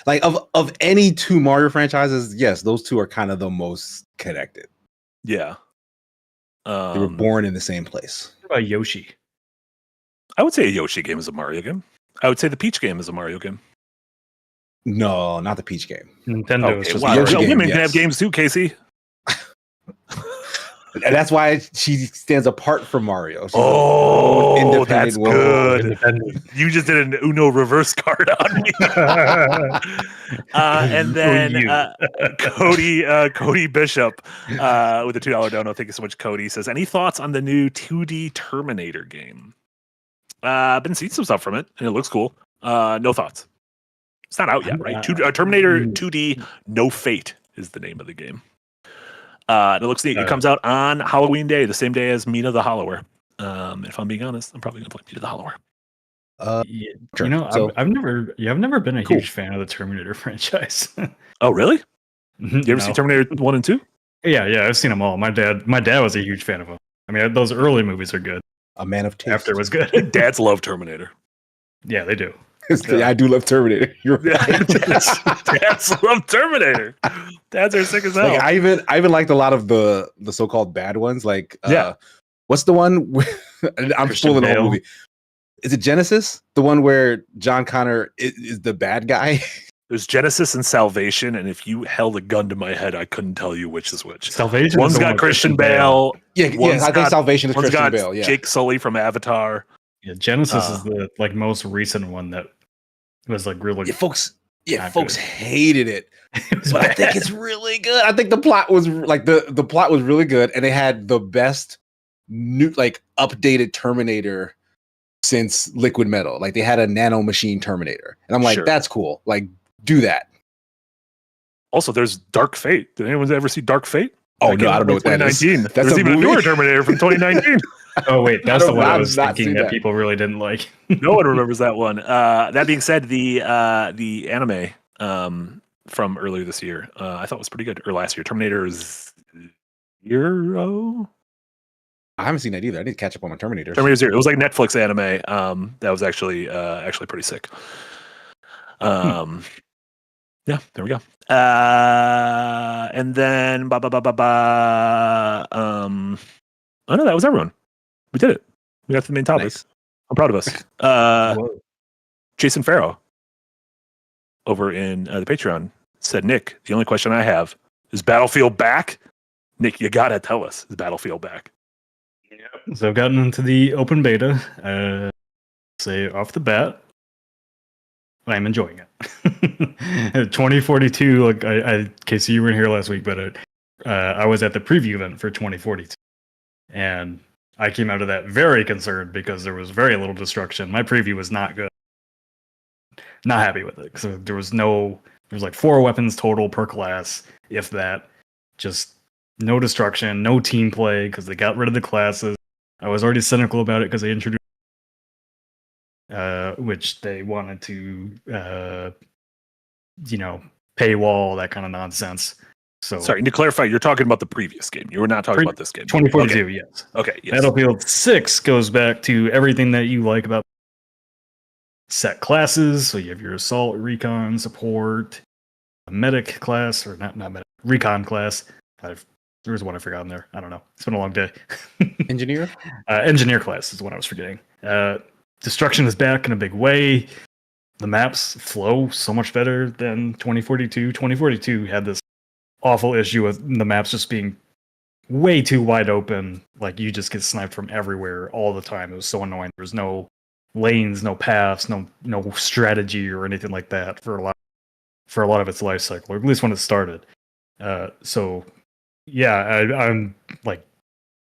Like of any 2 Mario franchises, yes, those 2 are kind of the most connected. Yeah. They were born in the same place. What about Yoshi? I would say a Yoshi game is a Mario game. I would say the Peach game is a Mario game. No, not the Peach game. Nintendo is just women can have games too, Casey. And that's why she stands apart from Mario. She's that's good. You just did an Uno reverse card on me. And then Cody Bishop with a $2 dono. Thank you so much, Cody. Says, any thoughts on the new 2D Terminator game? I've been seeing some stuff from it, and it looks cool. No thoughts. It's not out yet, right? Terminator 2D No Fate is the name of the game. It looks neat. It comes out on Halloween Day, the same day as Mina the Hollower. If I'm being honest, I'm probably gonna play Mina the Hollower. I've never been a huge fan of the Terminator franchise. Oh, really? You ever see Terminator 1 and 2? Yeah, I've seen them all. My dad was a huge fan of them. I mean, those early movies are good. A man of taste. After it was good. Dads love Terminator. Yeah, they do. I do love Terminator. You're right. Dads love Terminator. Dads are sick as hell. Like, I even liked a lot of the so-called bad ones. Like, what's the one? I'm spoiling the whole movie. Is it Genesis? The one where John Connor is the bad guy? There's Genesis and Salvation, and if you held a gun to my head, I couldn't tell you which is which. Salvation. One's got Christian Bale. Yeah, I think Salvation is Christian Bale. Yeah, Jake Sully from Avatar. Yeah, Genesis is the most recent one that was really. Folks good. hated it. But I think it's really good. I think the plot was the plot was really good, and they had the best new updated Terminator since Liquid Metal. Like they had a nano machine Terminator, and I'm like, that's cool. Like, do that. Also, there's Dark Fate. Did anyone ever see Dark Fate? Oh no, I don't know what that is. There's even a newer Terminator from 2019. Oh wait, that's the one I was thinking that people really didn't like. No one remembers that one. That being said, the anime from earlier this year, I thought was pretty good. Or last year, Terminator Zero. I haven't seen that either. I need to catch up on my Terminator. Terminator Zero. It was like Netflix anime. That was actually pretty sick. Yeah, there we go. And then oh no, that was everyone. We did it. We got to the main topic. Nice. I'm proud of us. Jason Farrow over in the Patreon said, Nick, the only question I have is Battlefield back? Nick, you gotta tell us, is Battlefield back? Yep. So I've gotten into the open beta. Say off the bat, I'm enjoying it. 2042, Casey, you weren't here last week, but I was at the preview event for 2042. And I came out of that very concerned because there was very little destruction. My preview was not good. Not happy with it. So there was 4 weapons total per class, if that. Just no destruction, no team play because they got rid of the classes. I was already cynical about it because they introduced which they wanted to paywall, that kind of nonsense. So sorry, to clarify, you're talking about the previous game. You were not talking about this game. 2042, okay. Yes. Okay, yes. Battlefield 6 goes back to everything that you like about set classes. So you have your assault, recon, support, a medic class, or not medic, recon class. There was one I forgot in there. I don't know. It's been a long day. Engineer? Engineer class is what I was forgetting. Destruction is back in a big way. The maps flow so much better than 2042. 2042 had this awful issue with the maps just being way too wide open. Like you just get sniped from everywhere all the time. It was so annoying. There was no lanes, no paths, no strategy or anything like that for a lot of its life cycle, or at least when it started. So yeah,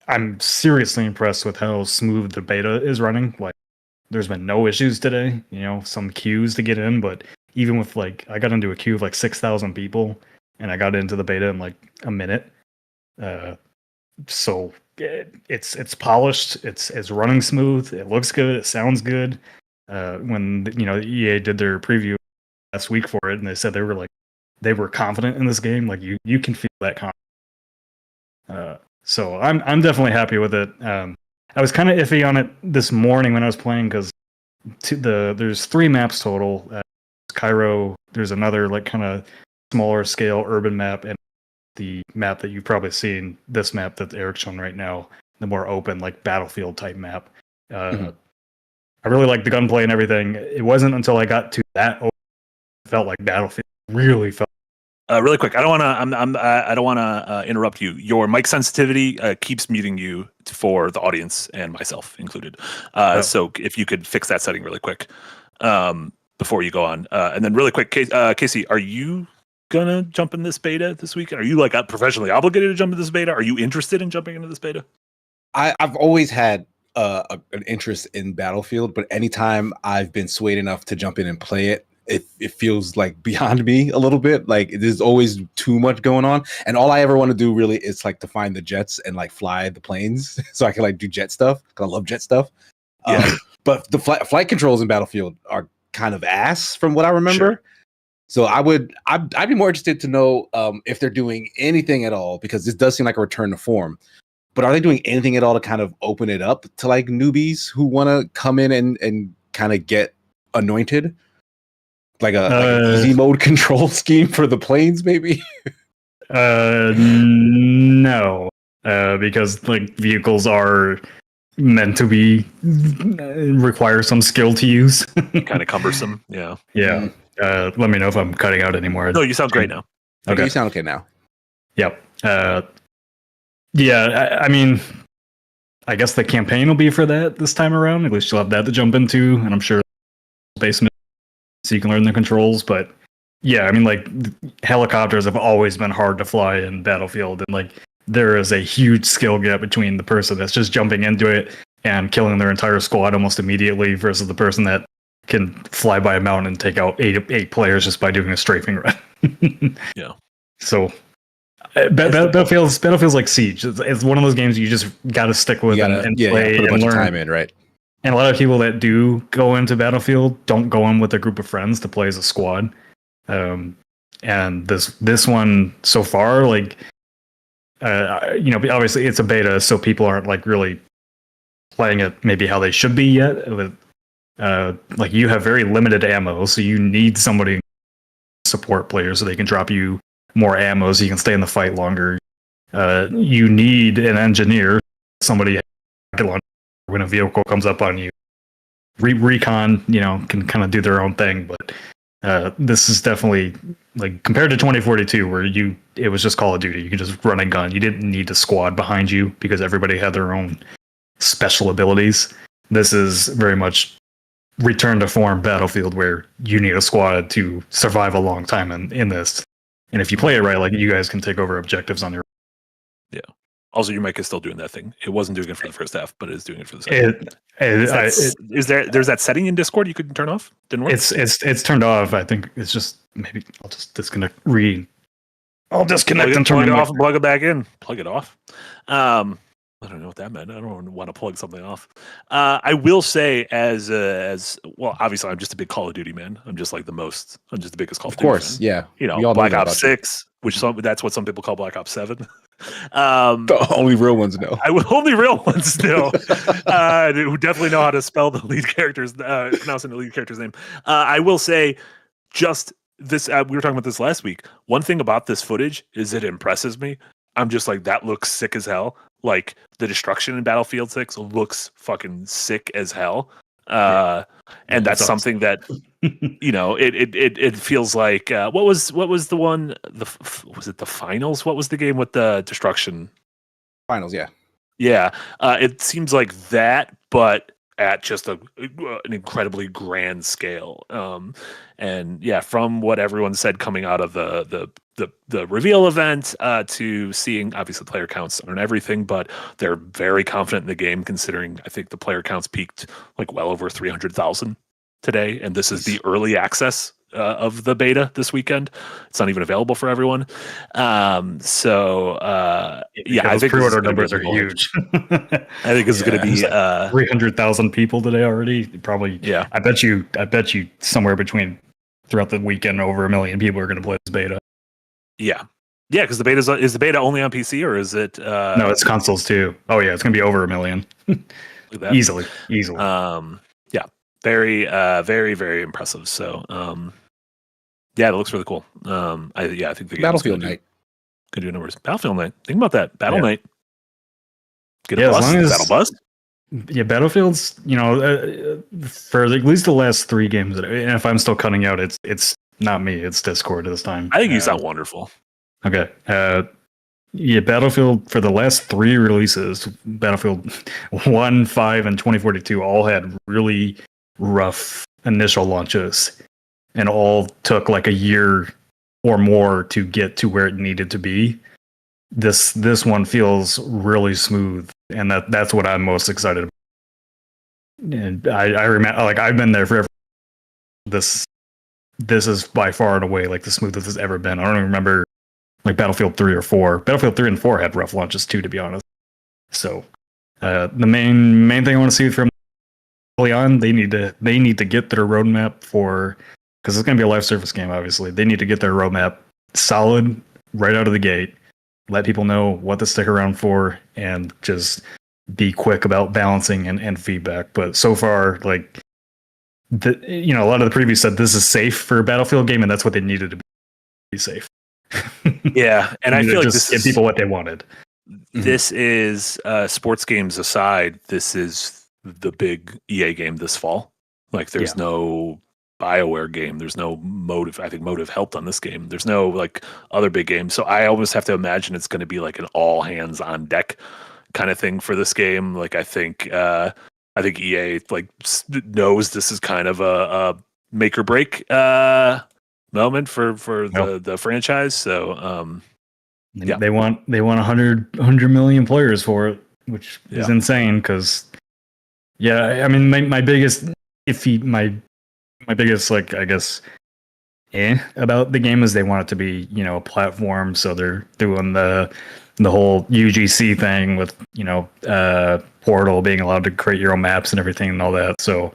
I'm seriously impressed with how smooth the beta is running. Like there's been no issues today. Some queues to get in, but even with I got into a queue of 6,000 people, and I got into the beta in a minute. So it's polished. It's running smooth. It looks good. It sounds good. When EA did their preview last week for it, and they said they were confident in this game. You can feel that confidence. So I'm definitely happy with it. I was kind of iffy on it this morning when I was playing because there's 3 maps total. Cairo. There's another kind of smaller scale urban map, and the map that you've probably seen. This map that Eric's showing right now, the more open Battlefield type map. I really like the gunplay and everything. It wasn't until I got to that open, it felt like Battlefield really felt. Really quick, I don't want to interrupt you. Your mic sensitivity keeps muting you for the audience and myself included. So if you could fix that setting really quick before you go on, and then really quick, Casey, are you gonna jump in this beta this weekend? Are you professionally obligated to jump in this beta? Are you interested in jumping into this beta? I've always had an interest in Battlefield, but anytime I've been swayed enough to jump in and play it, it feels beyond me a little bit. There's always too much going on, and all I ever want to do really is to find the jets and fly the planes so I can do jet stuff. I love jet stuff. Yeah. But the flight controls in Battlefield are kind of ass from what I remember. Sure. So I'd be more interested to know if they're doing anything at all, because this does seem like a return to form. But are they doing anything at all to kind of open it up to newbies who want to come in and kind of get anointed? Like an easy mode control scheme for the planes, maybe? No, because vehicles are meant to be require some skill to use. Kind of cumbersome. Yeah. Yeah. Let me know if I'm cutting out anymore. No, you sound great now. Okay, you sound okay now. Yep. Yeah, I mean, I guess the campaign will be for that this time around. At least you'll have that to jump into, and I'm sure basement so you can learn the controls. But yeah, I mean, like helicopters have always been hard to fly in Battlefield, and like there is a huge skill gap between the person that's just jumping into it and killing their entire squad almost immediately versus the person that can fly by a mountain and take out eight players just by doing a strafing run. Yeah. So Battlefield's like Siege. It's one of those games you just got to stick with and play put a bunch and learn. Of time in, right? And a lot of people that do go into Battlefield don't go in with a group of friends to play as a squad. And this one so far, like, obviously it's a beta, so people aren't like really playing it maybe how they should be yet. Like you have very limited ammo, so you need somebody support players so they can drop you more ammo so you can stay in the fight longer. You need an engineer, somebody when a vehicle comes up on you. Recon, can kind of do their own thing, but this is definitely like compared to 2042, where it was just Call of Duty. You could just run and gun. You didn't need a squad behind you because everybody had their own special abilities. This is very much return to form Battlefield, where you need a squad to survive a long time in this. And if you play it right, like you guys can take over objectives on your. Yeah. Also, your mic is still doing that thing. It wasn't doing it for the first half, but it's doing it for the second. There's that setting in Discord you could turn off? Didn't work? It's turned off. I think it's just maybe I'll just disconnect. I'll disconnect and turn it off and plug it back in. Plug it off. I don't know what that meant. I don't want to plug something off. I will say, as well, obviously, I'm just a big Call of Duty man. I'm just the biggest Call of Duty. Of course, fan. Yeah. Black Ops 6, that's what some people call Black Ops 7. The only real ones know. Only real ones know. Who definitely know how to spell the lead character's pronouncing the lead character's name. I will say, just this. We were talking about this last week. One thing about this footage is it impresses me. I'm just like, that looks sick as hell. Like the destruction in Battlefield 6 looks fucking sick as hell. And that's something that it feels like what was the one, was it the finals? What was the game with the destruction? Finals, yeah. Yeah. It seems like that, but at just an incredibly grand scale. And yeah, from what everyone said coming out of the reveal event to seeing, obviously player counts aren't everything, but they're very confident in the game, considering I think the player counts peaked like well over 300,000 today, and this is the early access of the beta this weekend. It's not even available for everyone. I think pre-order numbers are huge. I think it's going to be 300,000 people today already. Probably. Yeah. I bet you somewhere between throughout the weekend over 1 million people are going to play this beta. Yeah. Yeah, because is the beta only on PC, or is it? No, it's consoles too. Oh yeah, it's going to be over 1 million. Easily. Yeah. Very, very, very impressive. So, yeah, it looks really cool. I think the Battlefield Night could do numbers. Battlefield Night. Think about that. Battle Night. Get a as bus. long as, Battle bus. Yeah, Battlefield's. For at least the last 3 games, and if I'm still cutting out, it's not me. It's Discord this time. I think you sound wonderful. Okay. Battlefield for the last 3 releases, Battlefield 1, 5, and 2042 all had really rough initial launches, and all took like a year or more to get to where it needed to be. This one feels really smooth, and that's what I'm most excited about. And I remember, like, I've been there forever. This is by far and away like the smoothest it's ever been. I don't even remember like Battlefield 3 or 4. Battlefield 3 and 4 had rough launches too, to be honest. So the main thing I want to see from early on, they need to get their roadmap for, because it's going to be a live service game. Obviously, they need to get their roadmap solid right out of the gate. Let people know what to stick around for, and just be quick about balancing and feedback. But so far, like, a lot of the previews said this is safe for a Battlefield game, and that's what they needed to be safe. Yeah, and I feel like just give people what they wanted. This is sports games aside. This is the big EA game this fall. Like, there's no BioWare game. There's no Motive. I think Motive helped on this game. There's no like other big games. So I almost have to imagine it's going to be like an all hands on deck kind of thing for this game. Like I think EA like knows this is kind of a make or break moment for the franchise. So they want 100 million players for it, which is insane. Because I mean my biggest like I guess about the game is they want it to be a platform, so they're doing the whole UGC thing with Portal being allowed to create your own maps and everything and all that. So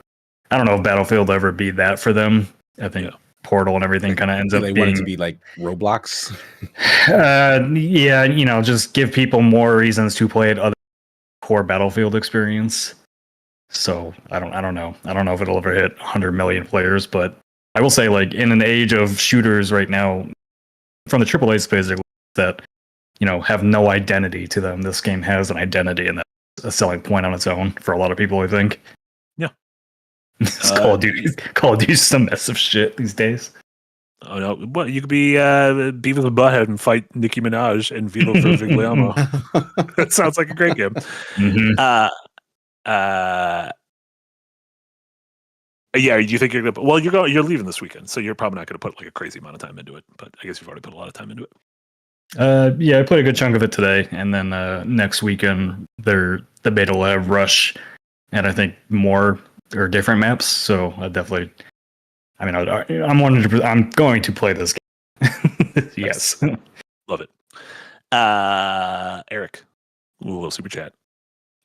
I don't know if Battlefield will ever be that for them. I think Portal and everything kind of ends up they being want it to be like Roblox. Just give people more reasons to play other core Battlefield experience. So I don't know if it'll ever hit 100 million players, but I will say, like, in an age of shooters right now, from the AAA space that have no identity to them, this game has an identity, and that's a selling point on its own for a lot of people, I think. Yeah. Call of Duty's a mess of shit these days. Oh no! Well, you could be Beavis and Butthead and fight Nicki Minaj and Vivo Fervigliamo. That sounds like a great game. Mm-hmm. Yeah, you think you're gonna? Well, you're leaving this weekend, so you're probably not gonna put like a crazy amount of time into it. But I guess you've already put a lot of time into it. I played a good chunk of it today, and then next weekend the beta will have Rush, and I think more or different maps. So I definitely, I mean, I'm going to play this game. Yes, love it. Eric, a little super chat.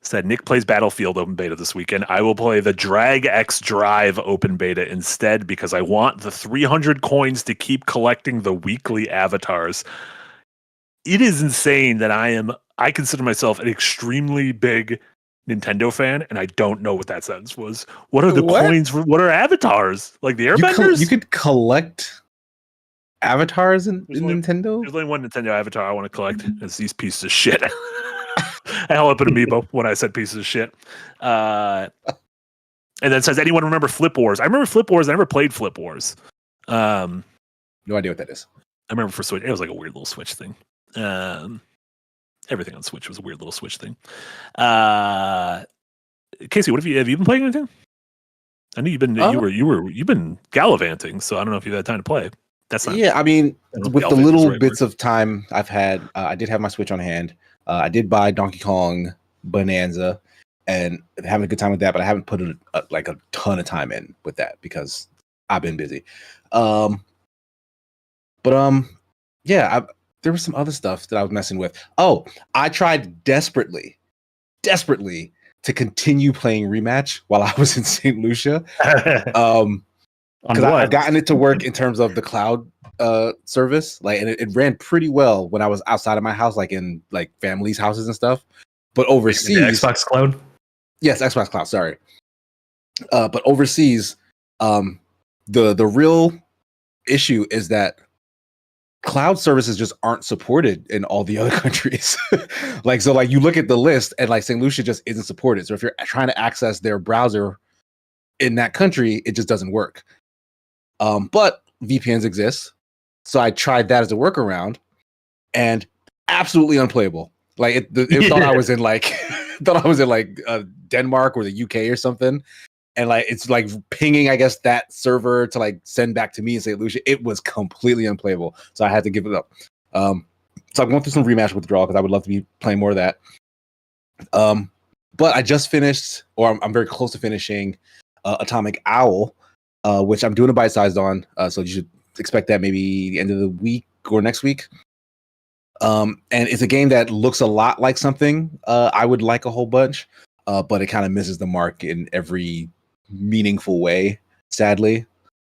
Said Nick plays Battlefield open beta this weekend. I will play the Drag X Drive open beta instead because I want the 300 coins to keep collecting the weekly avatars. It is insane that I consider myself an extremely big Nintendo fan, and I don't know what that sentence was. What are the coins for? What are avatars? Like the Airbenders? You could collect avatars in Nintendo? There's only one Nintendo avatar I want to collect. It's these pieces of shit. I held up an amiibo when I said pieces of shit. And then says, anyone remember Flip Wars? I remember Flip Wars. I never played Flip Wars. No idea what that is. I remember for Switch. It was like a weird little Switch thing. Everything on Switch was a weird little Switch thing. Casey, have you been playing anything? I know you've been you've been gallivanting, so I don't know if you've had time to play. That's not. Yeah, I mean, with the little bits of time I've had, I did have my Switch on hand. I did buy Donkey Kong Bonanza and having a good time with that, but I haven't put a ton of time in with that because I've been busy. There was some other stuff that I was messing with. Oh, I tried desperately to continue playing Rematch while I was in St. Lucia. Because I've gotten it to work in terms of the cloud service, like, and it ran pretty well when I was outside of my house, like in like families' houses and stuff. But overseas, Xbox Cloud. Yes, Xbox Cloud. Sorry, but overseas, the real issue is that cloud services just aren't supported in all the other countries. Like you look at the list and like St. Lucia just isn't supported. So if you're trying to access their browser in that country, it just doesn't work. But VPNs exist. So I tried that as a workaround and absolutely unplayable. Like it thought I was in like Denmark or the UK or something. And like it's like pinging, I guess, that server to like send back to me in St. Lucia. It was completely unplayable. So I had to give it up. So I'm going through some Rematch withdrawal because I would love to be playing more of that. But I just finished, or I'm very close to finishing Atomic Owl, which I'm doing a bite-sized on. So you should expect that maybe the end of the week or next week. And it's a game that looks a lot like something I would like a whole bunch, but it kind of misses the mark in every meaningful way, sadly.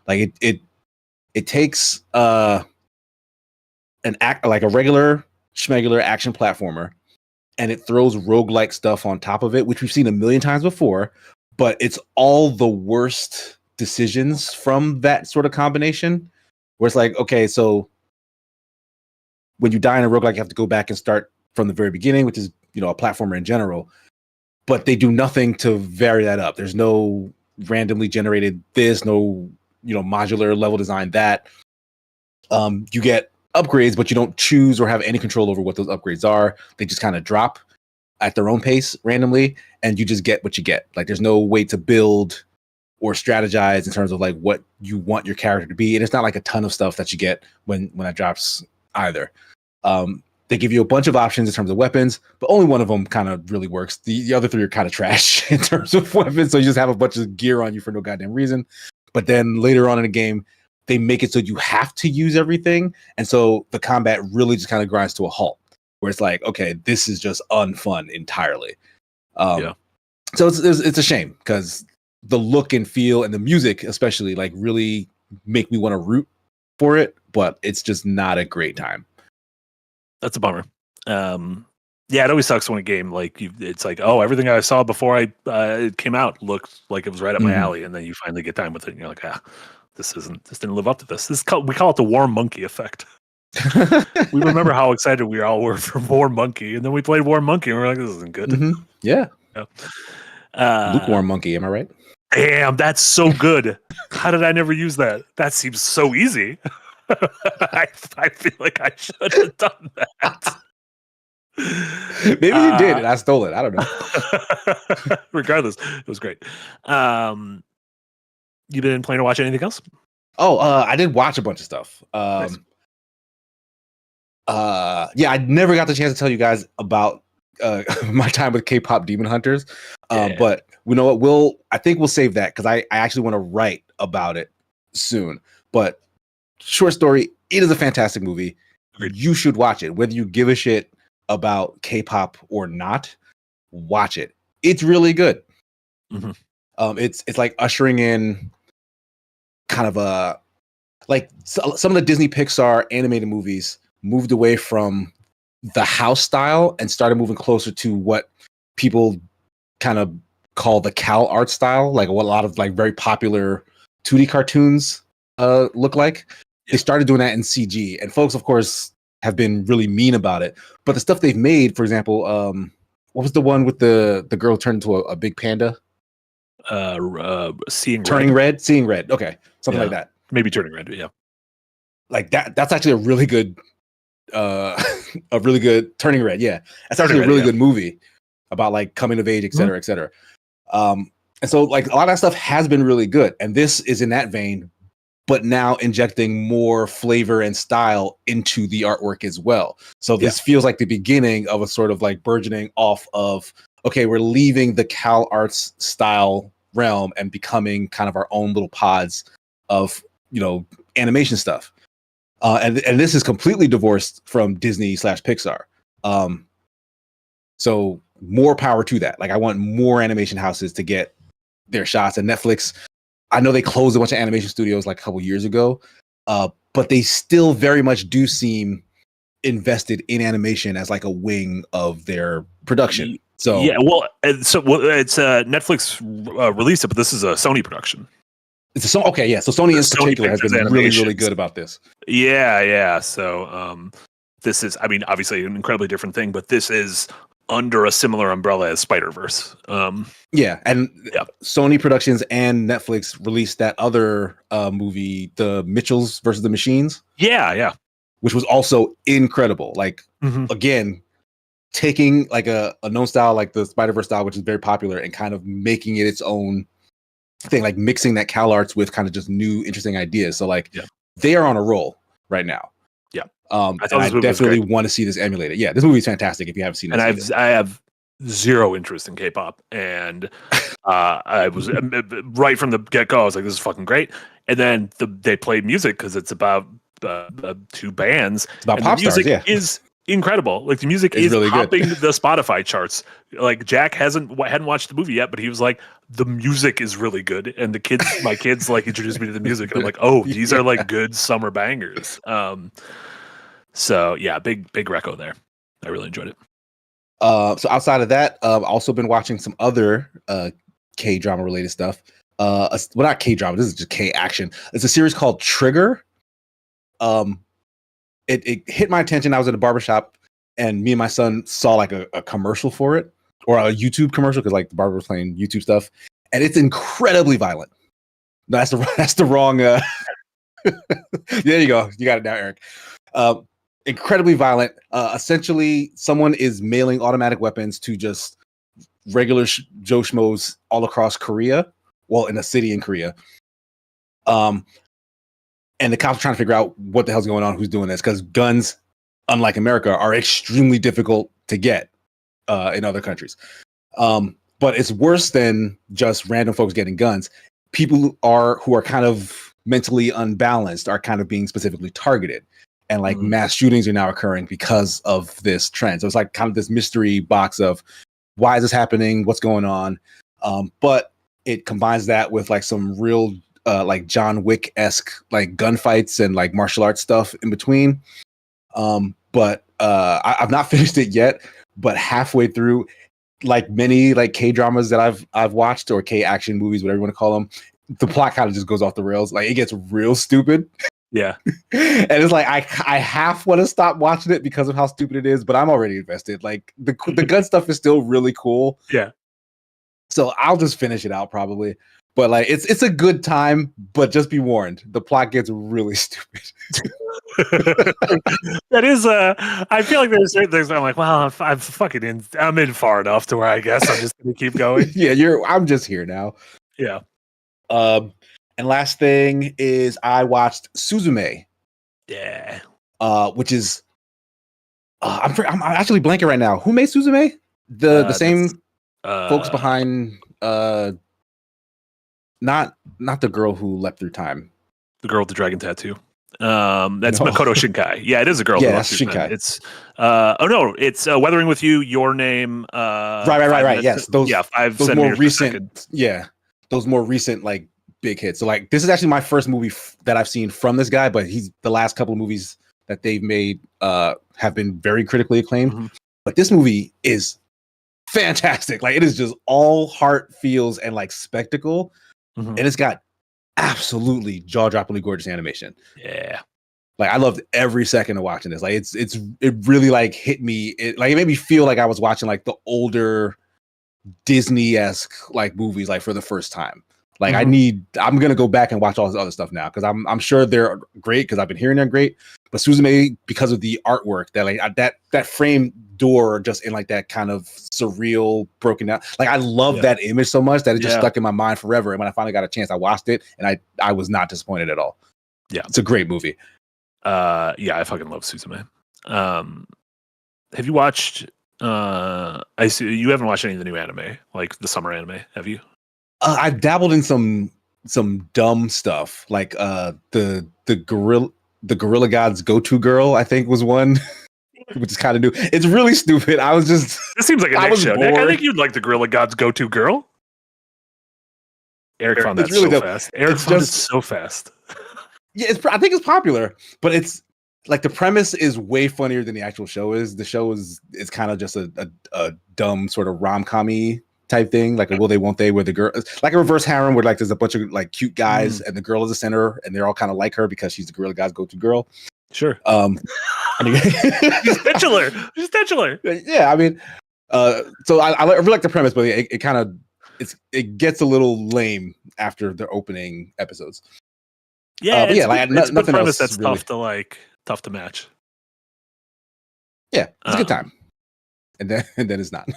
Like it takes like a regular schmegular action platformer, and it throws roguelike stuff on top of it, which we've seen a million times before, but it's all the worst decisions from that sort of combination, where it's like, okay, so when you die in a roguelike, you have to go back and start from the very beginning, which is, a platformer in general, but they do nothing to vary that up. There's no randomly generated no modular level design that. You get upgrades, but you don't choose or have any control over what those upgrades are. They just kind of drop. at their own pace randomly, and you just get what you get. Like there's no way to build or strategize in terms of like what you want your character to be, and it's not like a ton of stuff that you get when that drops either. They give you a bunch of options in terms of weapons, but only one of them kind of really works. The other three are kind of trash in terms of weapons, so you just have a bunch of gear on you for no goddamn reason. But then later on in the game, they make it so you have to use everything, and so the combat really just kind of grinds to a halt, where it's like, okay, this is just unfun entirely. So it's a shame because the look and feel and the music especially like really make me want to root for it, but it's just not a great time. That's a bummer. Yeah, it always sucks when a game like it's like, oh, everything I saw before it came out looked like it was right up my alley, and then you finally get time with it, and you're like, this didn't live up to this. We call it the War Monkey effect. We remember how excited we all were for War Monkey, and then we played War Monkey, and we're like, this isn't good. Yeah. Lukewarm Monkey, am I right? Damn, that's so good. How did I never use that? That seems so easy. I feel like I should have done that. Maybe you did, and I stole it. I don't know. Regardless, it was great. You been planning to watch anything else? Oh, I did watch a bunch of stuff. Nice. Yeah, I never got the chance to tell you guys about my time with K-pop Demon Hunters. But you know what? I think we'll save that because I actually want to write about it soon. But short story, it is a fantastic movie. Agreed. You should watch it, whether you give a shit about K-pop or not. Watch it. It's really good. It's like ushering in kind of a like some of the Disney Pixar animated movies moved away from the house style and started moving closer to what people kind of call the Cal art style, like what a lot of like very popular 2D cartoons look like. They started doing that in CG, and folks, of course, have been really mean about it. But the stuff they've made, for example, what was the one with the girl turned into a big panda? Seeing Red. Okay, something like that. Maybe Turning Red. Yeah, like that. That's actually a really good Turning Red. Yeah, that's actually a really good movie about like coming of age, et cetera, et cetera. And so like a lot of that stuff has been really good, and this is in that vein, but now injecting more flavor and style into the artwork as well. So this feels like the beginning of a sort of like burgeoning off of, okay, we're leaving the Cal Arts style realm and becoming kind of our own little pods of, animation stuff. And this is completely divorced from Disney / Pixar. So more power to that. Like I want more animation houses to get their shots, and Netflix, I know they closed a bunch of animation studios like a couple years ago, but they still very much do seem invested in animation as like a wing of their production. So yeah, it's Netflix released it, but this is a Sony production. So Sony in particular has been really good about this. Yeah. So this is, I mean, obviously an incredibly different thing, but this is under a similar umbrella as Spider-Verse. Sony Productions and Netflix released that other movie, The Mitchells versus the Machines. Yeah. Which was also incredible. Like, again, taking like a known style like the Spider-Verse style, which is very popular, and kind of making it its own thing, like mixing that Cal Arts with kind of just new, interesting ideas. So like, they are on a roll right now. Yeah. I definitely want to see this emulated. Yeah, this movie is fantastic if you haven't seen it. And I have zero interest in K-pop, and I was right from the get-go, I was like, this is fucking great. And then they played music because it's about two bands. It's about pop stars, is incredible. Like the music is really popping the Spotify charts. Like Jack hadn't watched the movie yet, but he was like, the music is really good. And my kids like introduced me to the music, and I'm like, oh, these are like good summer bangers. So yeah, big reco there. I really enjoyed it. So outside of that, I've also been watching some other K-drama related stuff. Well, not K-drama, this is just K-action. It's a series called Trigger. It hit my attention. I was at a barbershop, and me and my son saw like a commercial for it, or a YouTube commercial, because like the barber was playing YouTube stuff, and it's incredibly violent. No, that's the wrong. There you go. You got it now, Eric. incredibly violent. Essentially, someone is mailing automatic weapons to just regular Joe Schmoes all across Korea. Well, in a city in Korea. And the cops are trying to figure out what the hell's going on, who's doing this, because guns, unlike America, are extremely difficult to get in other countries. But it's worse than just random folks getting guns. People who are kind of mentally unbalanced are kind of being specifically targeted. And like mass shootings are now occurring because of this trend. So it's like kind of this mystery box of why is this happening? What's going on? But it combines that with like some real like John Wick-esque like gunfights and like martial arts stuff in between. But I've not finished it yet, but halfway through, like many like K-dramas that I've watched, or K-action movies, whatever you want to call them, the plot kind of just goes off the rails. Like it gets real stupid. Yeah. And it's like I half want to stop watching it because of how stupid it is, but I'm already invested. Like the gun stuff is still really cool. Yeah. So I'll just finish it out probably. But like it's a good time, but just be warned, the plot gets really stupid. That is I feel like there's certain things I'm like, well, I'm in far enough to where I guess I'm just gonna keep going. Yeah, I'm just here now. Yeah. And last thing is I watched Suzume. Yeah. Which is I'm actually blanking right now. Who made Suzume? The same folks behind not the girl who leapt through time. The girl with the dragon tattoo. That's Makoto Shinkai. Yeah, it is a girl. Yeah, that's Shinkai. It's it's Weathering with You, Your Name. Right. Yes, those 5 those centimeters more recent. Yeah, those more recent like big hits. So like this is actually my first movie that I've seen from this guy, but the last couple of movies that they've made have been very critically acclaimed. Mm-hmm. But this movie is fantastic. Like it is just all heart, feels, and like spectacle. Mm-hmm. And it's got absolutely jaw-droppingly gorgeous animation. Yeah. Like I loved every second of watching this. Like it really like hit me. It made me feel like I was watching like the older Disney-esque like movies like for the first time. Like I'm gonna go back and watch all this other stuff now because I'm sure they're great because I've been hearing they're great. But Suzume, because of the artwork, that like that frame door just in like that kind of surreal broken down. Like I love that image so much that it just stuck in my mind forever. And when I finally got a chance, I watched it and I was not disappointed at all. Yeah, it's a great movie. I fucking love Suzume. Have you watched? I see you haven't watched any of the new anime, like the summer anime, have you? I've dabbled in some dumb stuff, like the Gorilla God's Go-To Girl, I think was one, which is kind of new. It's really stupid. I was just. This seems like a Nick show. Nick, I think you'd like the Gorilla God's Go-To Girl. Eric found that really so fast. Eric found it so fast. Yeah, I think it's popular, but it's like the premise is way funnier than the actual show is. The show is kind of just a dumb sort of rom-com-y type thing, like a will they won't they, where the girl like a reverse harem where like there's a bunch of like cute guys and the girl is the center and they're all kind of like her because she's the Gorilla God's Go-To girl. Sure. Anyway. She's titular. Yeah, I mean, so I really like the premise, but it kind of it gets a little lame after the opening episodes. Yeah, like it's a nothing premise else that's really. tough to match. Yeah, it's a good time, and then it's not.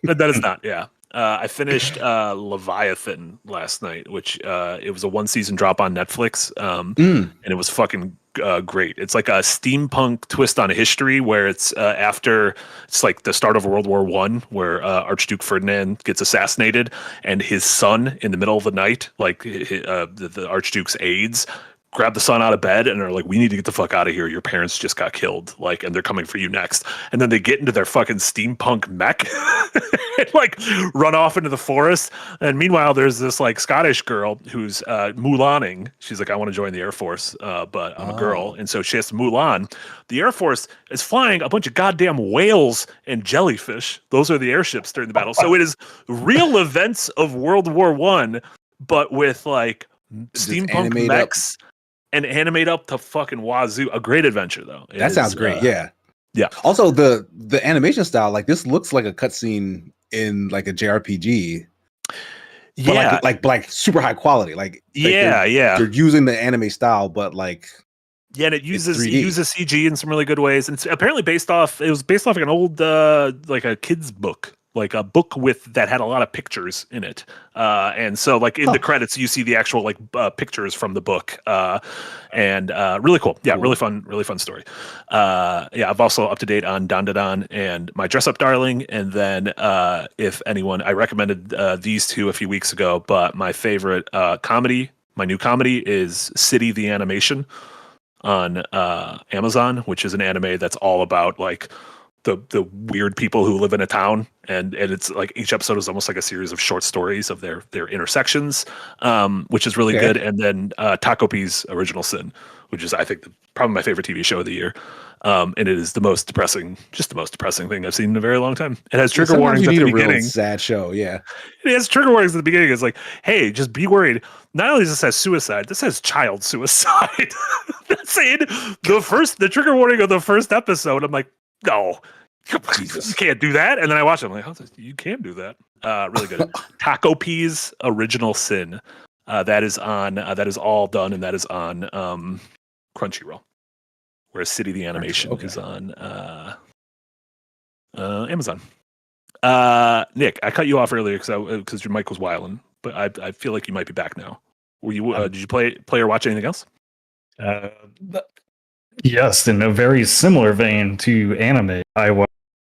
But that is not. Yeah. I finished Leviathan last night, which it was a 1-season drop on Netflix, and it was fucking great. It's like a steampunk twist on history where it's like the start of World War I, where Archduke Ferdinand gets assassinated, and his son in the middle of the night, like the Archduke's aides, grab the son out of bed and are like, we need to get the fuck out of here. Your parents just got killed. Like, and they're coming for you next. And then they get into their fucking steampunk mech and like run off into the forest. And meanwhile, there's this like Scottish girl who's Mulaning. She's like, I want to join the Air Force, but I'm a girl. And so she has to Mulan. The Air Force is flying a bunch of goddamn whales and jellyfish. Those are the airships during the battle. So it is real events of World War I, but with like steampunk mechs. And animate up to fucking wazoo. A great adventure, though. That sounds great. Yeah. Yeah. Also, the animation style, like this looks like a cutscene in like a JRPG. But like super high quality. Like yeah. They're using the anime style, but like Yeah, and it uses 3D. CG in some really good ways. And it's apparently based off like an old like a kid's book, like a book that had a lot of pictures in it. And so like in the credits you see the actual like pictures from the book. And really cool. Yeah, really fun story. Yeah, I've also up to date on Don Da Don and My Dress Up Darling. And then if anyone, I recommended these two a few weeks ago, but my favorite comedy, my new comedy is City the Animation on Amazon, which is an anime that's all about like the weird people who live in a town, and it's like each episode is almost like a series of short stories of their intersections, which is really good. And then Taco P's Original Sin, which is I think probably my favorite TV show of the year. And it is the most depressing thing I've seen in a very long time. It has trigger warnings at the beginning. Sad show, yeah. It has trigger warnings at the beginning. It's like, hey, just be worried. Not only does this has suicide, this has child suicide. That's in the trigger warning of the first episode. I'm like, no, you can't do that. And then I watch it. I'm like, you can do that. Really good. Taco P's Original Sin. That is all done, and that is on Crunchyroll. Whereas City the Animation is on Amazon. Nick, I cut you off earlier because your mic was wilding, but I feel like you might be back now. Were you? Did you play or watch anything else? Yes, in a very similar vein to anime, I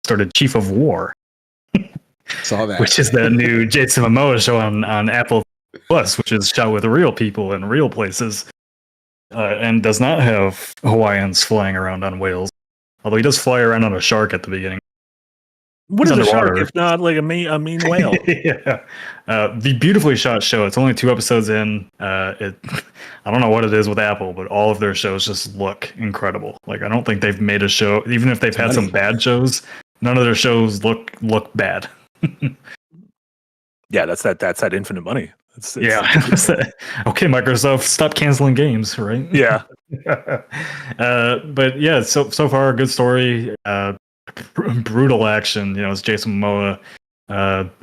started Chief of War. Saw that, which is the new Jason Momoa show on Apple Plus, which is shot with real people in real places, and does not have Hawaiians flying around on whales. Although he does fly around on a shark at the beginning. What is a shark if not like a mean whale? Yeah, the beautifully shot show. It's only 2 episodes in. I don't know what it is with Apple, but all of their shows just look incredible. Like I don't think they've made a show, even if they've had some bad shows. None of their shows look bad. Yeah, that's that infinite money. It's okay, Microsoft, stop canceling games, right? Yeah. But yeah, so far a good story. Brutal action. It's Jason Momoa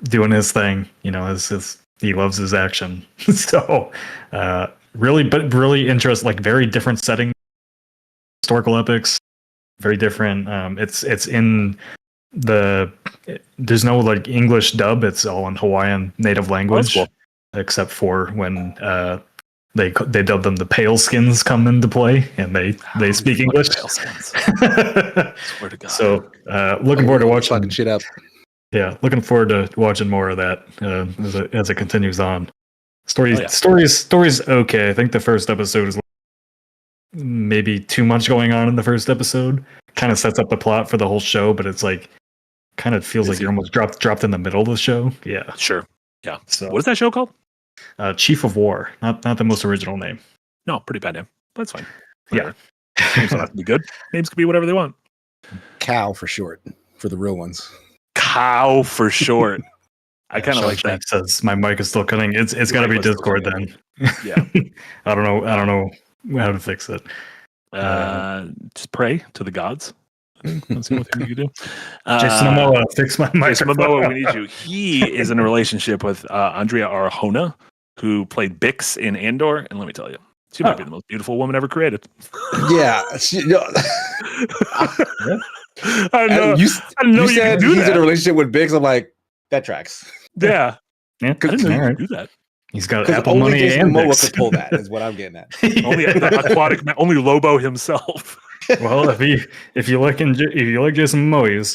doing his thing. He loves his action. So really interesting. Like very different setting. Historical epics. Very different. It's in there's no like English dub. It's all in Hawaiian native language, except for when they dub them the pale skins come into play and they speak English. Pale skins. Swear to God. So looking forward to watching fucking shit up. Yeah, looking forward to watching more of that as it continues on. Story's okay. I think the first episode is maybe too much going on in the first episode. Kind of sets up the plot for the whole show, but it's like kind of feels like you're almost dropped in the middle of the show. Yeah, sure. Yeah. So what is that show called? Chief of War. Not the most original name. No, pretty bad name. That's fine. Whatever. Yeah. Names don't have to be good. Names can be whatever they want. Cow for short, for the real ones. Cow for short. I kind of like that. Says my mic is still cutting. It's got to be Discord then. Yeah. I don't know how to fix it. Just pray to the gods. That's the only thing you can do. Jason Momoa, fix my microphone. Jason Momoa, we need you. He is in a relationship with Andrea Arjona, who played Bix in Andor, and let me tell you, she might be the most beautiful woman ever created. Yeah. I know. You can said do he's that. in a relationship with Biggs. I'm like, that tracks. Yeah. Yeah, I didn't know you right. could do that. He's got Apple only money Jason and Momoa Bix. could pull that. Is what I'm getting at. Only aquatic, only Lobo himself. Well, if you like Jason Momoa, he's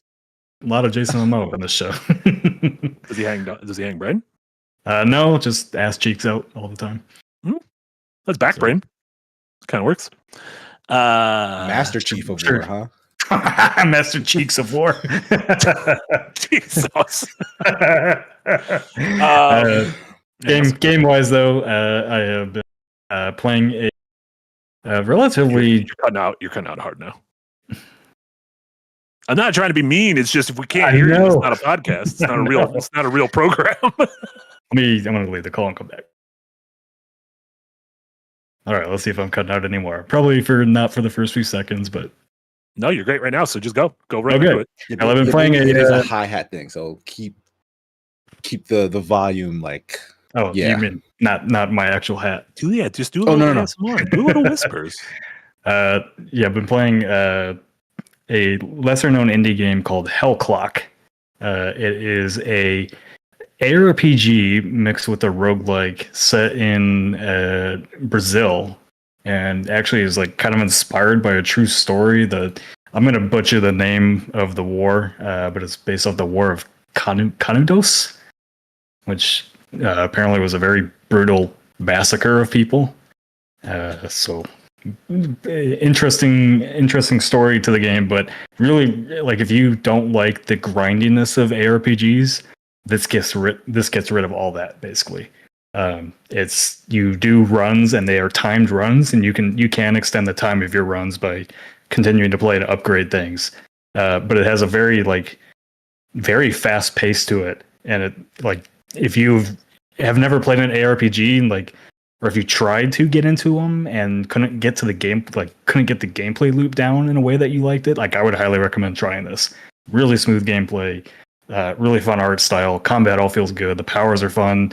a lot of Jason Momoa in this show. Does he hang brain? No, just ass cheeks out all the time. That's back brain. Kind of works. Master Chief of War, huh? Master Cheeks of War. Jesus. Game wise though, I have been playing a relatively. You're cutting out hard now. I'm not trying to be mean. It's just if we can't hear you, it's not a podcast. It's not a real. It's not a real program. I'm gonna leave the call and come back. All right, let's see if I'm cutting out anymore. Probably not for the first few seconds, but no, you're great right now. So just go right into it. I've been playing it is a hi-hat thing, so keep the volume like. Oh, yeah. You mean not my actual hat? Just do a little ASMR. Do a little whispers. Yeah, I've been playing a lesser known indie game called Hell Clock. It is a ARPG mixed with a roguelike set in Brazil, and actually is like kind of inspired by a true story. I'm going to butcher the name of the war, but it's based off the War of Canudos, which apparently was a very brutal massacre of people. So interesting story to the game, but really, like, if you don't like the grindiness of ARPGs, this gets rid of all that basically. It's you do runs and they are timed runs, and you can extend the time of your runs by continuing to play to upgrade things. But it has a very fast pace to it, and it, like, if you have never played an ARPG, like, or if you tried to get into them and couldn't get the gameplay loop down in a way that you liked it, like, I would highly recommend trying this. Really smooth gameplay, really fun art style, combat all feels good, the powers are fun.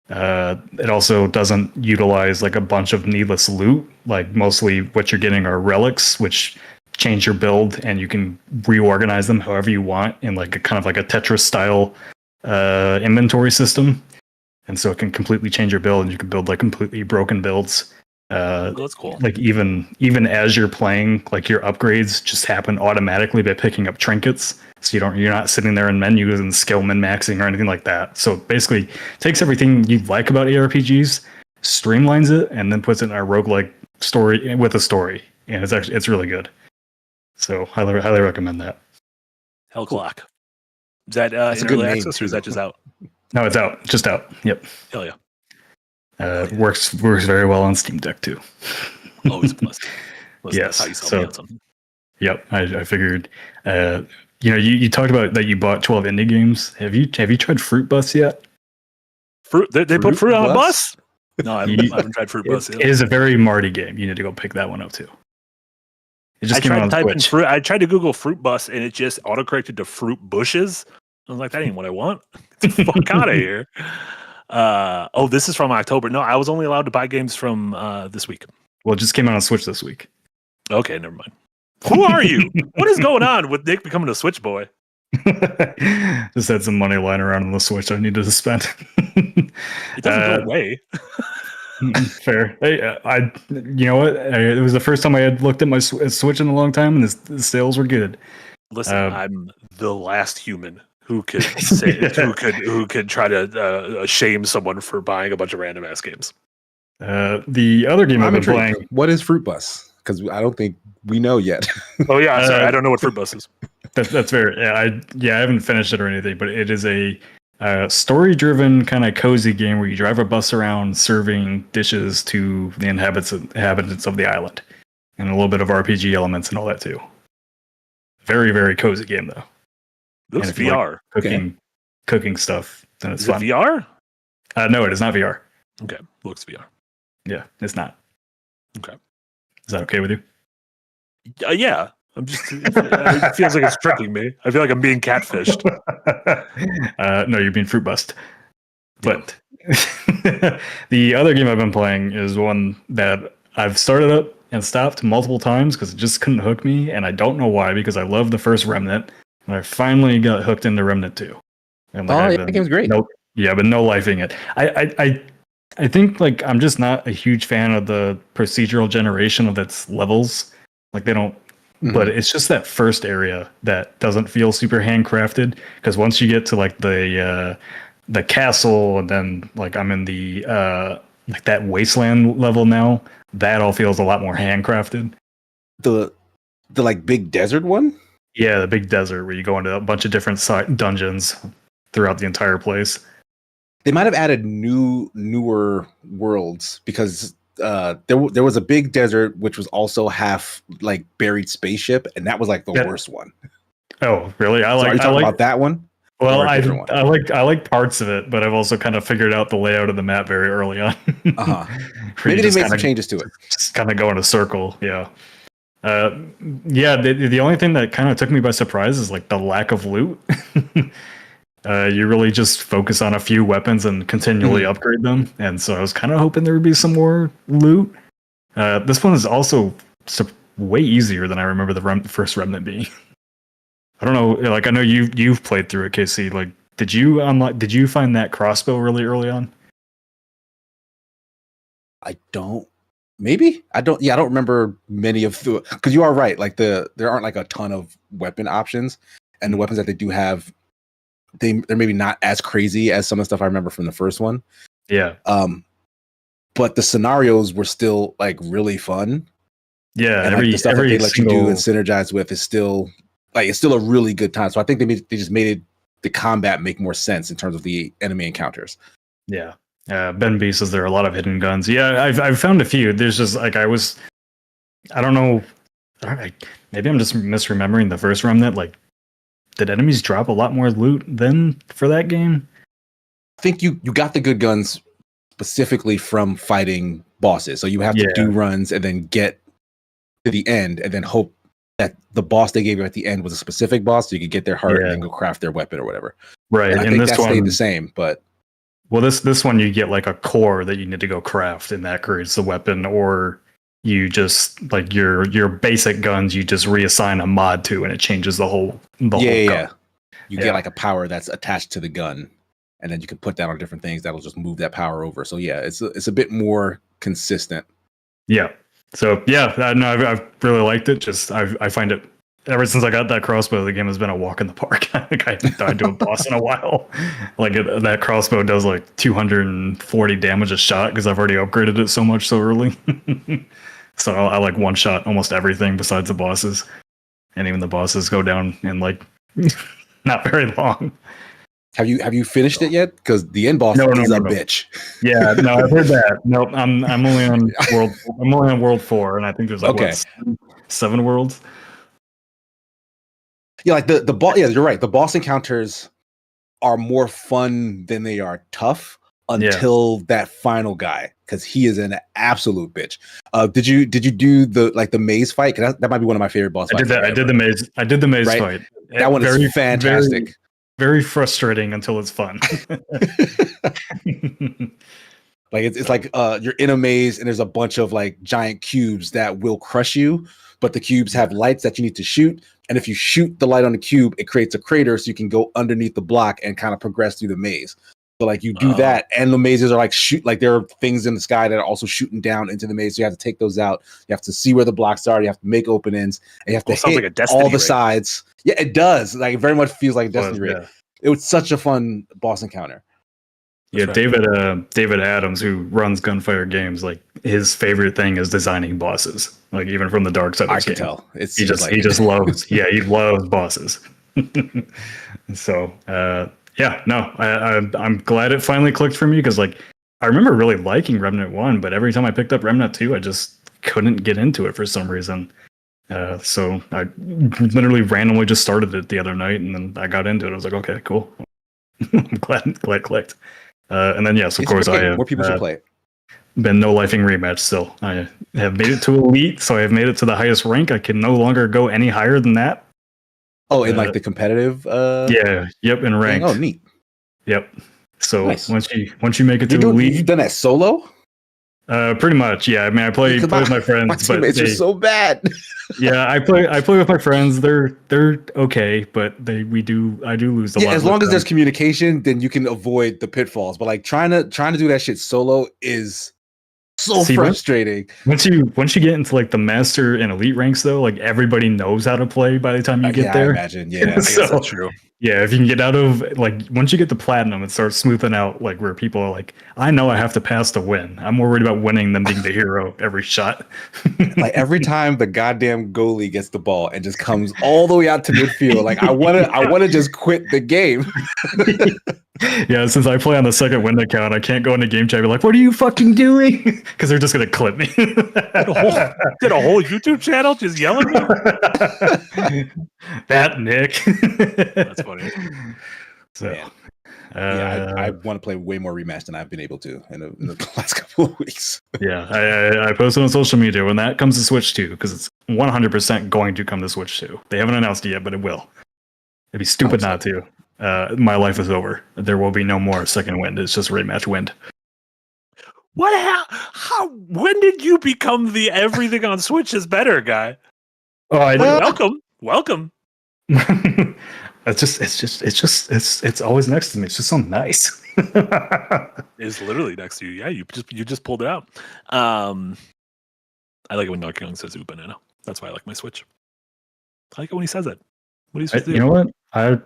It also doesn't utilize like a bunch of needless loot. Like, mostly what you're getting are relics, which change your build, and you can reorganize them however you want in like a kind of like a Tetris style inventory system. And so it can completely change your build, and you can build like completely broken builds. That's cool. Like even as you're playing, like, your upgrades just happen automatically by picking up trinkets. So you're not sitting there in menus and skill min-maxing or anything like that. So basically takes everything you like about ARPGs, streamlines it, and then puts it in a roguelike story with a story. And it's really good. So highly recommend that. Hell Clock. Is that in early access, or is that just out? No, it's out. Just out. Yep. Hell yeah. Works very well on Steam Deck too. Always a plus. Yes. That's how you sell me on something. Yep. I figured. You talked about that you bought 12 indie games. Have you tried Fruit Bus yet? Fruit? They put fruit on a bus? No, I haven't tried Fruit Bus yet. It is a very Marty game. You need to go pick that one up too. It just came out on Switch. I tried to Google Fruit Bus, and it just autocorrected to Fruit Bushes. I was like, that ain't what I want. Get the fuck out of here. This is from October. No, I was only allowed to buy games from this week. Well, it just came out on Switch this week. Okay, never mind. Who are you? What is going on with Nick becoming a Switch boy? Just had some money lying around on the Switch I needed to spend. It doesn't go away. Fair. Hey, you know what? It was the first time I had looked at my Switch in a long time, and the sales were good. Listen, I'm the last human who could say who could try to shame someone for buying a bunch of random ass games. The other game I've been playing. What is Fruit Bus? Because I don't think we know yet. Oh yeah, sorry, I don't know what Fruit Bus is. That's fair. I haven't finished it or anything, but it is a story-driven kind of cozy game where you drive a bus around serving dishes to the inhabitants of the island, and a little bit of RPG elements and all that too. Very, very cozy game though. Looks VR. Like cooking stuff. Then it's fun. It VR? No, it is not VR. Okay, looks VR. Yeah, it's not. Okay. Is that okay with you? Yeah. I'm just. It feels like it's tricking me. I feel like I'm being catfished. No, you're being fruit bust. But the other game I've been playing is one that I've started up and stopped multiple times because it just couldn't hook me, and I don't know why. Because I love the first Remnant, and I finally got hooked into Remnant 2. And that game's great. I've been no-lifing it. I think, like, I'm just not a huge fan of the procedural generation of its levels. Like, they don't. But it's just that first area that doesn't feel super handcrafted. Because once you get to like the castle, and then like I'm in the like that wasteland level now, that all feels a lot more handcrafted. The like big desert one? Yeah, the big desert where you go into a bunch of different dungeons throughout the entire place. They might have added newer worlds, because there was a big desert which was also half like buried spaceship, and that was like the worst one. Oh, really? Are you talking about that one? Well, I like parts of it, but I've also kind of figured out the layout of the map very early on. Maybe they made some changes to it. Just kind of go in a circle. Yeah. The only thing that kind of took me by surprise is like the lack of loot. You really just focus on a few weapons and continually upgrade them. And so I was kind of hoping there would be some more loot. This one is also way easier than I remember the first Remnant being. I don't know. Like I know you've played through it, KC. Like, did you find that crossbow really early on? I don't. Maybe I don't. Yeah, I don't remember many of the, because you are right. Like there aren't like a ton of weapon options, and the weapons that they do have, they're maybe not as crazy as some of the stuff I remember from the first one. Yeah. But the scenarios were still like really fun. Yeah, and like, the stuff that they let you do and synergize with is still like, it's still a really good time. So I think they just made the combat make more sense in terms of the enemy encounters. Yeah. Ben B says there are a lot of hidden guns. Yeah, I've found a few. There's just like I don't know. Maybe I'm just misremembering the first Remnant. Like, did enemies drop a lot more loot than for that game? I think you got the good guns specifically from fighting bosses. So you have to do runs and then get to the end and then hope that the boss they gave you at the end was a specific boss, so you could get their heart and then go craft their weapon or whatever. Right. And I think that stayed the same, but. Well, this one you get like a core that you need to go craft, and that creates the weapon, or you just like your basic guns you just reassign a mod to, and it changes the whole gun. You get like a power that's attached to the gun, and then you can put that on different things that'll just move that power over. So yeah, it's a bit more consistent. Yeah. So yeah, no, I've really liked it. Just I find it. Ever since I got that crossbow, the game has been a walk in the park. I haven't died to a boss in a while. Like that crossbow does like 240 damage a shot because I've already upgraded it so much so early. So I like one shot almost everything besides the bosses, and even the bosses go down in like not very long. Have you finished it yet? Because the end boss is a bitch. Yeah, no, I've heard that. Nope, I'm only on world 4, and I think there's like 7 worlds. Yeah, like the boss. Yeah, you're right. The boss encounters are more fun than they are tough until that final guy, because he is an absolute bitch. Did you do the maze fight? Because that might be one of my favorite boss fights. I did the maze. I did the maze fight. That one is fantastic. Very, very frustrating until it's fun. Like it's like you're in a maze and there's a bunch of like giant cubes that will crush you, but the cubes have lights that you need to shoot. And if you shoot the light on the cube, it creates a crater so you can go underneath the block and kind of progress through the maze. So like you do that, and the mazes are like there are things in the sky that are also shooting down into the maze. So you have to take those out. You have to see where the blocks are. You have to make openings. And you have to hit like all the sides. Yeah, it does. Like it very much feels like a Destiny raid. It was such a fun boss encounter. Yeah, David Adams, who runs Gunfire Games, like his favorite thing is designing bosses. Like even from the dark side of the game. I can tell. He just loves he loves bosses. So I'm glad it finally clicked for me, because like I remember really liking Remnant 1, but every time I picked up Remnant 2, I just couldn't get into it for some reason. So I literally randomly just started it the other night, and then I got into it. I was like, okay, cool. I'm glad it clicked. And then yes, of course, I have more people should play it. Been no lifing rematch still. I have made it to elite, so I have made it to the highest rank. I can no longer go any higher than that. Oh, in like the competitive in ranked. Oh, neat. Yep. So nice. once you make it to elite, you've done that solo? Pretty much, yeah. I mean, I play with my friends. My teammates are so bad. Yeah, I play with my friends. They're okay, but I do lose a lot. As long as there's communication, then you can avoid the pitfalls. But like trying to do that shit solo is so frustrating. Once you get into like the master and elite ranks, though, like everybody knows how to play by the time you get there. I imagine, yeah, I guess that's true. Yeah, if you can get out of like once you get to platinum, it starts smoothing out like where people are like, I know I have to pass to win. I'm more worried about winning than being the hero every shot. Like every time the goddamn goalie gets the ball and just comes all the way out to midfield, like I wanna just quit the game. Yeah, since I play on the second win account, I can't go into game chat and be like, what are you fucking doing? Because they're just gonna clip me. Did a whole YouTube channel just yell at me? That Nick. That's funny. So I want to play way more rematch than I've been able to in the last couple of weeks. Yeah, I posted on social media when that comes to Switch 2, because it's 100% going to come to Switch 2. They haven't announced it yet, but it will. It'd be stupid not to. My life is over. There will be no more second wind. It's just rematch wind. What? How? When did you become the everything on Switch is better guy? Oh, welcome. It's always next to me. It's just so nice. It's literally next to you. Yeah, you just pulled it out. I like it when Donkey Kong says "Ooh, banana." That's why I like my Switch. I like it when he says it. What are you supposed to do? You know what? I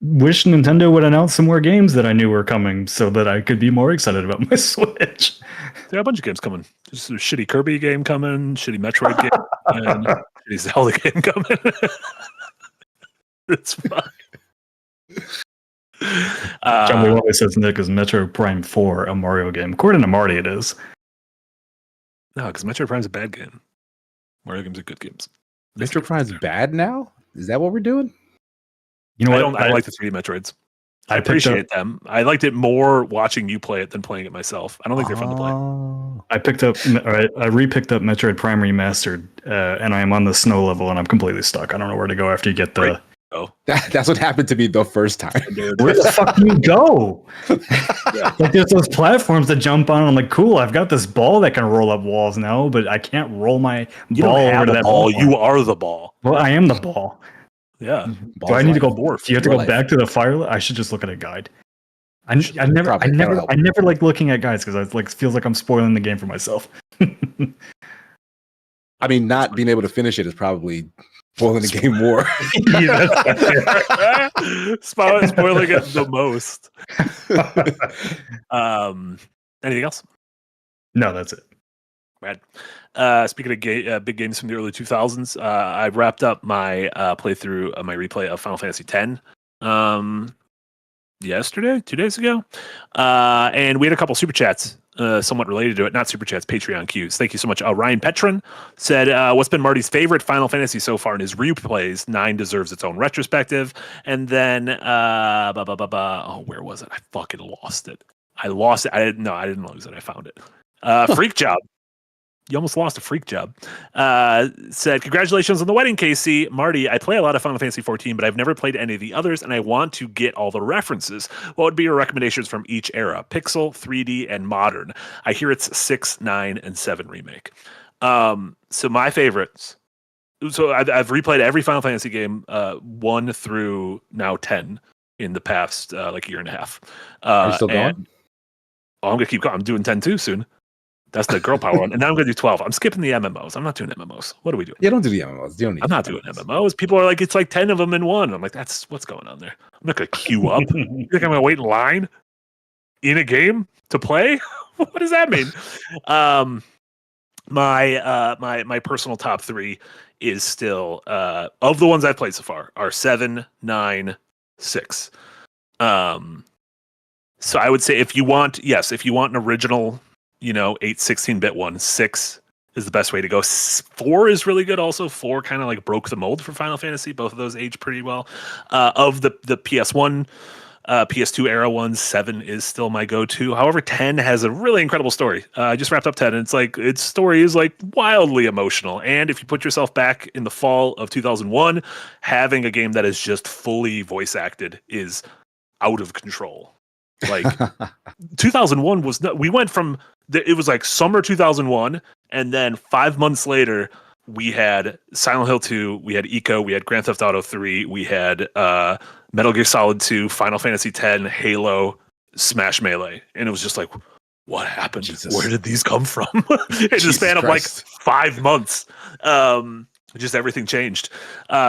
wish Nintendo would announce some more games that I knew were coming, so that I could be more excited about my Switch. There are a bunch of games coming. There's a shitty Kirby game coming, shitty Metroid game, and shitty Zelda game coming. It's fine. John always says Nick is Metro Prime 4 a Mario game. According to Marty, it is. No, because Metro Prime's a bad game. Mario games are good games. Metro Prime's bad now? Is that what we're doing? You know what? I like the 3D Metroids. I appreciate them. I liked it more watching you play it than playing it myself. I don't think they're fun to play. I re-picked up Metroid Prime Remastered, and I am on the snow level, and I'm completely stuck. I don't know where to go after you get the. Right. Oh, that's what happened to me the first time. Where the fuck do you go? Like there's those platforms to jump on. I'm like, cool. I've got this ball that can roll up walls now, but I can't roll my ball over to that ball. You are the ball. Well, I am the ball. Yeah. Do I need to go? Do you have to go back to the Firelink? I should just look at a guide. I never like looking at guides because it feels like I'm spoiling the game for myself. I mean, not being able to finish it is probably spoiling the game more. Spoiling it the most. Anything else? No, that's it. Rad. Speaking of big games from the early 2000s, I wrapped up my playthrough, my replay of Final Fantasy X yesterday, 2 days ago, and we had a couple super chats somewhat related to it. Not super chats, Patreon cues. Thank you so much. Ryan Petron said, what's been Marty's favorite Final Fantasy so far in his replays? 9 deserves its own retrospective. And then where was it? I fucking lost it. I lost it. I didn't lose it. I found it. Freak Job. You almost lost a freak job. Said, congratulations on the wedding, Casey. Marty, I play a lot of Final Fantasy 14, but I've never played any of the others, and I want to get all the references. What would be your recommendations from each era? Pixel, 3D, and modern. I hear it's 6, 9, and 7 remake. So my favorites. So I've replayed every Final Fantasy game, 1 through now 10 in the past year and a half. Are you still going? I'm going to keep going. I'm doing 10 too soon. That's the girl power one. And now I'm going to do 12. I'm skipping the MMOs. I'm not doing MMOs. What are we doing? Yeah, don't do the MMOs. I'm not doing MMOs. People are like, it's like 10 of them in one. I'm like, that's what's going on there. I'm not going to queue up. You think I'm going to wait in line in a game to play? What does that mean? My personal top 3 is still, of the ones I've played so far, are 7, 9, 6. So I would say if you want an original, 8, 16-bit one, 6 is the best way to go. 4 is really good also. 4 kind of like broke the mold for Final Fantasy. Both of those aged pretty well. Of the PS1, PS2 era ones, 7 is still my go-to. However, 10 has a really incredible story. I just wrapped up 10, and it's like its story is like wildly emotional. And if you put yourself back in the fall of 2001, having a game that is just fully voice acted is out of control. Like 2001 we went from it was like summer 2001, and then 5 months later we had Silent Hill 2, we had Eco, we had Grand Theft Auto 3, we had Metal Gear Solid 2, Final Fantasy 10, Halo, Smash Melee, and it was just like, what happened? Jesus. Where did these come from? In the span of like 5 months. Just everything changed.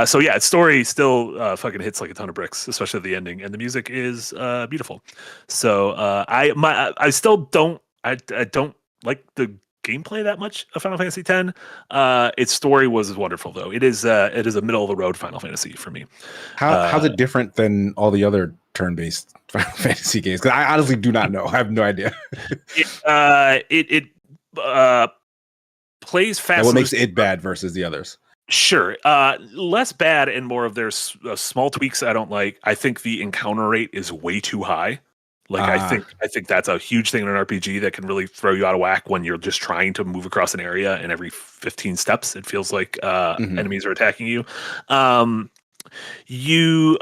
So yeah, its story still fucking hits like a ton of bricks, especially the ending, and the music is beautiful. So I still don't like the gameplay that much of Final Fantasy X. Its story was wonderful though. It is a middle of the road Final Fantasy for me. How's it different than all the other turn-based Final Fantasy games? Because I honestly do not know. I have no idea. It plays fast. And what makes it bad versus the others? Sure. Less bad and more of their small tweaks I don't like. I think the encounter rate is way too high. Like I think that's a huge thing in an RPG that can really throw you out of whack when you're just trying to move across an area, and every 15 steps it feels like enemies are attacking you. You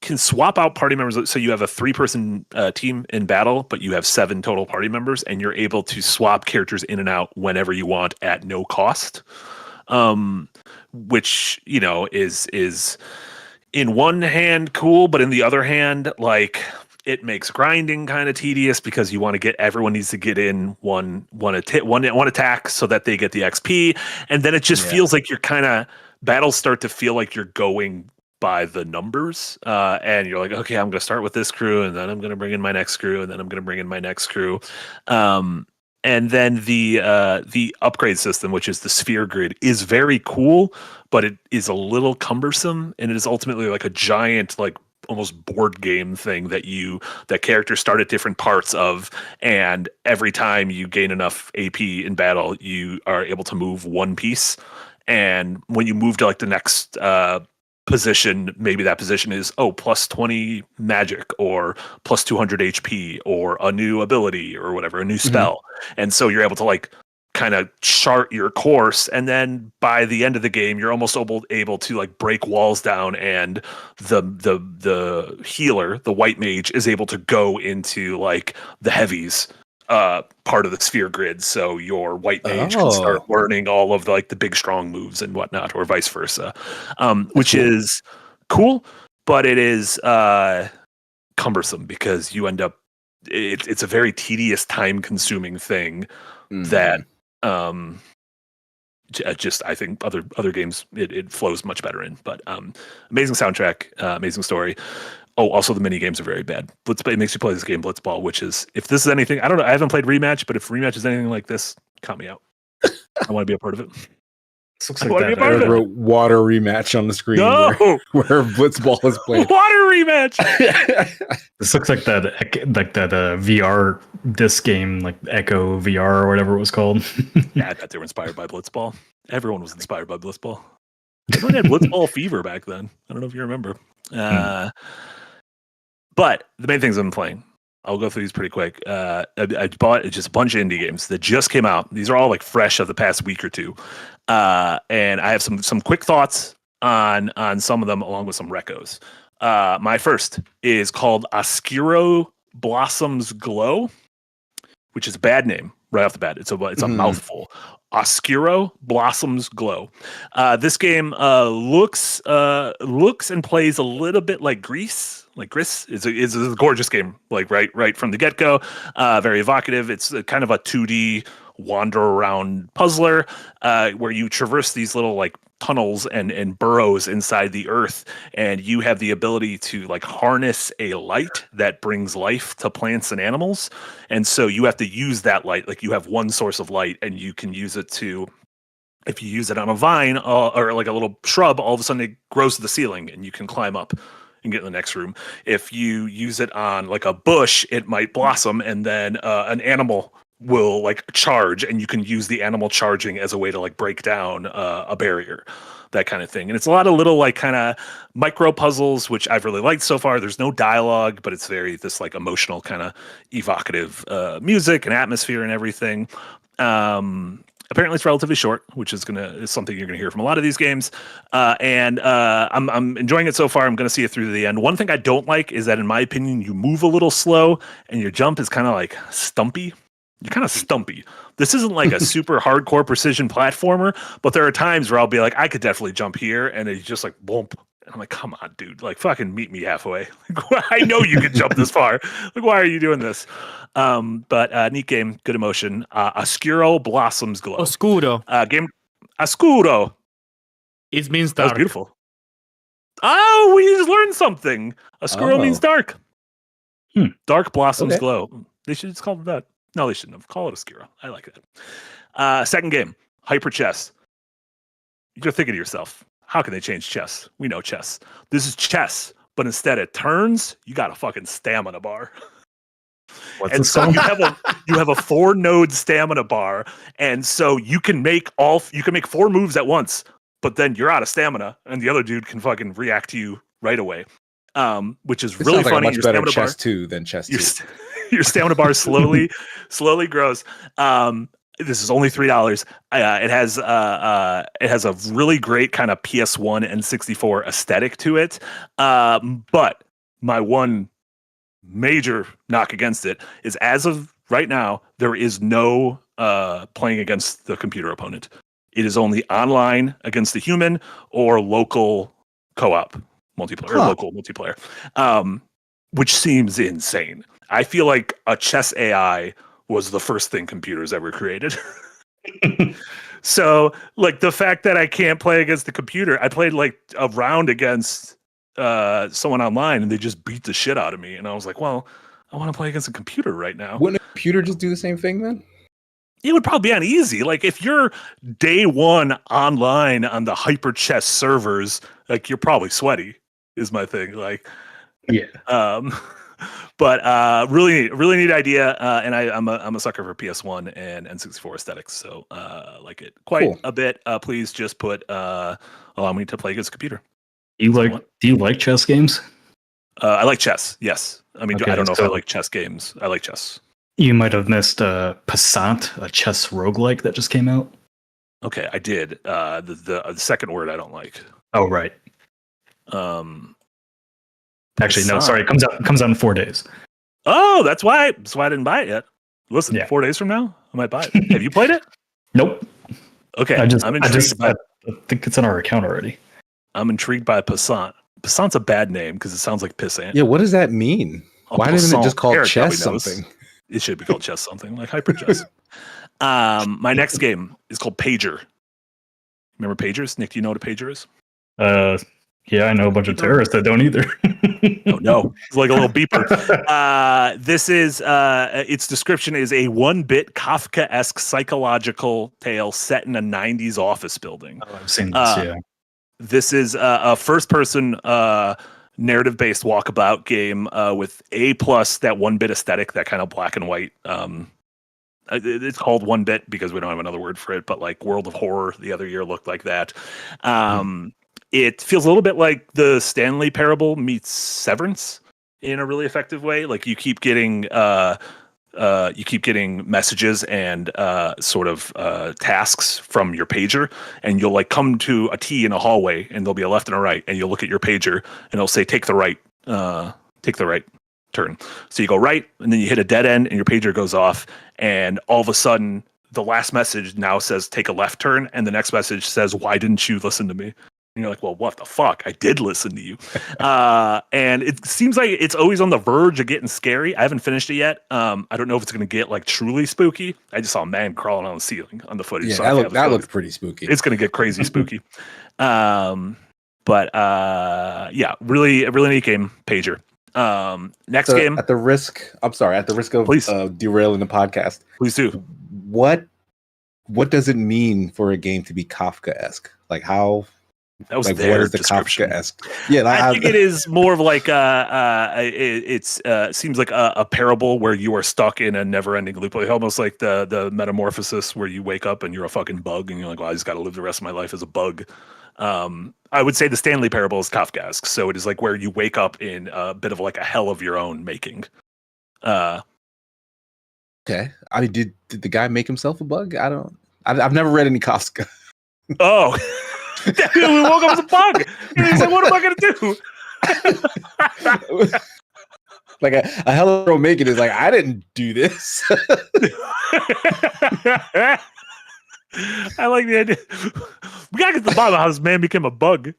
can swap out party members. So you have a 3-person team in battle, but you have 7 total party members, and you're able to swap characters in and out whenever you want at no cost. which is in one hand cool, but in the other hand, like it makes grinding kind of tedious because you want to get everyone needs to get in one attack so that they get the XP, and then it just feels like you're kind of battles start to feel like you're going by the numbers, and you're like, okay, I'm going to start with this crew, and then I'm going to bring in my next crew, and then I'm going to bring in my next crew. And then the upgrade system, which is the sphere grid, is very cool, but it is a little cumbersome, and it is ultimately like a giant, like almost board game thing that characters start at different parts of, and every time you gain enough AP in battle, you are able to move one piece. And when you move to like the next position, maybe that position is plus 20 magic or plus 200 HP or a new ability or whatever, a new spell. And so you're able to like kind of chart your course, and then by the end of the game you're almost able to like break walls down, and the healer, the white mage, is able to go into like the heavies part of the sphere grid, so your white mage can start learning all of the big strong moves and whatnot, or vice versa, which is cool, but it is cumbersome because you end up it's a very tedious, time consuming thing that just I think other games it flows much better in. But amazing soundtrack, amazing story. Oh, also the mini games are very bad. It makes you play this game Blitzball, which is, if this is anything, I don't know, I haven't played Rematch, but if Rematch is anything like this, count me out. I want to be a part of it. Looks like that wrote water rematch on the screen where Blitzball is played. Water rematch. This looks like that VR disc game, like Echo VR or whatever it was called. Yeah, I bet they were inspired by Blitzball. Everyone was inspired by Blitzball. Everyone had Blitzball fever back then. I don't know if you remember. But the main things I'm playing, I'll go through these pretty quick. I bought just a bunch of indie games that just came out. These are all like fresh of the past week or two. And I have some quick thoughts on some of them, along with some recos. My first is called Oscuro Blossoms Glow, which is a bad name right off the bat. It's a mouthful. Oscuro Blossoms Glow. This game looks and plays a little bit like Grease. Like Gris is a gorgeous game, like right from the get-go. Very evocative. It's kind of a 2D wander around puzzler where you traverse these little like tunnels and burrows inside the earth, and you have the ability to like harness a light that brings life to plants and animals. And so you have to use that light. Like you have one source of light, and you can use it to, if you use it on a vine or like a little shrub, all of a sudden it grows to the ceiling and you can climb up and get in the next room. If you use it on like a bush, it might blossom, and then an animal will like charge, and you can use the animal charging as a way to like break down a barrier, that kind of thing. And it's a lot of little like kind of micro puzzles, which I've really liked so far. There's no dialogue, but it's very this like emotional kind of evocative music and atmosphere and everything. Apparently it's relatively short, which is something you're gonna hear from a lot of these games. And I'm enjoying it so far. I'm gonna see it through to the end. One thing I don't like is that, in my opinion, you move a little slow and your jump is kind of like stumpy. You're kind of stumpy. This isn't like a super hardcore precision platformer, but there are times where I'll be like, I could definitely jump here, and it's just like bump. And I'm like, come on, dude, like fucking meet me halfway. Like, I know you can jump this far. Like, why are you doing this? But neat game, good emotion. Oscuro Blossoms Glow. Oscuro. Game Oscuro. It means That was dark. beautiful. Oh, we just learned something. Oscuro means dark. Dark Blossoms Glow. They should just call it that. No, they shouldn't have. Call it Oscuro. I like that. Second game, Hyper Chess. You're thinking to yourself, how can they change chess? We know chess. This is chess, but instead of turns, you got a fucking stamina bar. And so you have a 4-node stamina bar, and so you can make 4 moves at once, but then you're out of stamina, and the other dude can fucking react to you right away. Which is really funny. Like much better chess 2 than chess 2. Your stamina bar slowly grows. This is only $3. It has a really great kind of PS1 and 64 aesthetic to it. But my one major knock against it is, as of right now, there is no playing against the computer opponent. It is only online against a human or local co-op multiplayer, or local multiplayer, which seems insane. I feel like a chess AI was the first thing computers ever created. So, like, the fact that I can't play against the computer, I played like a round against someone online and they just beat the shit out of me. And I was like, well, I want to play against a computer right now. Wouldn't a computer just do the same thing then? It would probably be on easy. Like, if you're day one online on the hyper chess servers, like, you're probably sweaty, is my thing. Like, Yeah. But really neat idea, and I'm a sucker for PS1 and N64 aesthetics, so like it quite a bit. Please just put allow me to play against a computer. Do you like chess games? I like chess. Yes, I mean, Okay, I don't know if I like chess games. I like chess. You might have missed Passant, a chess roguelike that just came out. Okay, I did. The second word I don't like. Oh, right. Actually, no, sorry. It comes out in 4 days. Oh, that's why I didn't buy it yet. Listen, 4 days from now, I might buy it. Have you played it? Nope. Okay, I think it's on our account already. I'm intrigued by Passant. Passant's a bad name because it sounds like pissant. Yeah, what does that mean? Why doesn't it just call Eric chess probably something? It should be called chess something, like hyper chess. My next game is called Pager. Remember pagers? Nick, do you know what a pager is? Yeah, I know a bunch of terrorists that don't either. Oh, no. It's like a little beeper. This is, its description is a 1-bit Kafka-esque psychological tale set in a 90s office building. Oh, I've seen this, yeah. This is a first-person narrative-based walkabout game with A+, that 1-bit aesthetic, that kind of black and white. It's called 1-bit because we don't have another word for it, but like World of Horror the other year looked like that. It feels a little bit like the Stanley Parable meets Severance in a really effective way. Like, you keep getting messages and sort of tasks from your pager, and you'll like come to a T in a hallway, and there'll be a left and a right, and you'll look at your pager, and it'll say take the right turn. So you go right, and then you hit a dead end, and your pager goes off, and all of a sudden the last message now says take a left turn, and the next message says why didn't you listen to me? And you're like, well, what the fuck? I did listen to you. And it seems like it's always on the verge of getting scary. I haven't finished it yet. I don't know if it's going to get like truly spooky. I just saw a man crawling on the ceiling on the footage. Yeah, so that looks pretty spooky. It's going to get crazy spooky. But yeah, really neat game, Pager. Next game. At the risk of derailing the podcast, please do. What does it mean for a game to be Kafka-esque? Like, how? That was like, their what is the description. Kafka-esque? Yeah, I think it is more of like it seems like a parable where you are stuck in a never-ending loop, like almost like the Metamorphosis, where you wake up and you're a fucking bug, and you're like, well, I just got to live the rest of my life as a bug. I would say the Stanley Parable is Kafkaesque, so it is like where you wake up in a bit of like a hell of your own making. Okay, I mean, did the guy make himself a bug? I've never read any Kafka. Oh. We woke up as a bug. And he's like, what am I going to do? Like a hello making is like, I didn't do this. I like the idea. We got to get to the bottom of how this man became a bug.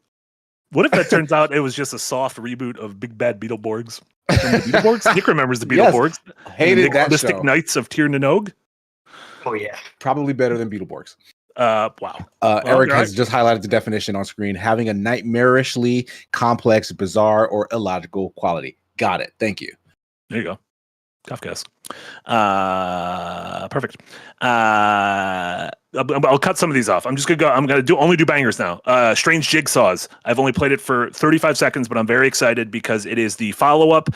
What if that turns out it was just a soft reboot of Big Bad Beetleborgs? The Beetleborgs? Nick remembers the Beetleborgs. Yes, hated that Mystic show. Knights of Tir Nanog. Oh, yeah. Probably better than Beetleborgs. Wow. Eric has just highlighted the definition on screen: having a nightmarishly complex, bizarre, or illogical quality. Got it. Thank you. There you go. Kafkaesque. Perfect. I'll cut some of these off. I'm just gonna go. I'm gonna only do bangers now. Strange Jigsaws. I've only played it for 35 seconds, but I'm very excited because it is the follow-up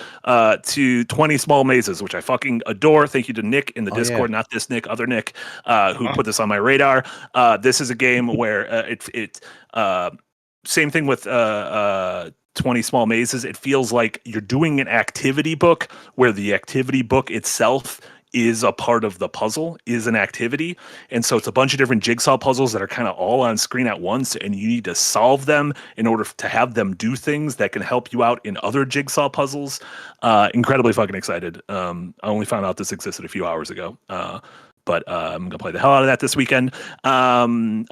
to 20 Small Mazes, which I fucking adore. Thank you to Nick in the Discord, not this Nick, other Nick, who put this on my radar. This is a game where same thing with 20 Small Mazes. It feels like you're doing an activity book where the activity book itself is a part of the puzzle, is an activity. And so it's a bunch of different jigsaw puzzles that are kind of all on screen at once, and you need to solve them in order to have them do things that can help you out in other jigsaw puzzles. Incredibly fucking excited. I only found out this existed a few hours ago. but I'm gonna play the hell out of that this weekend. Only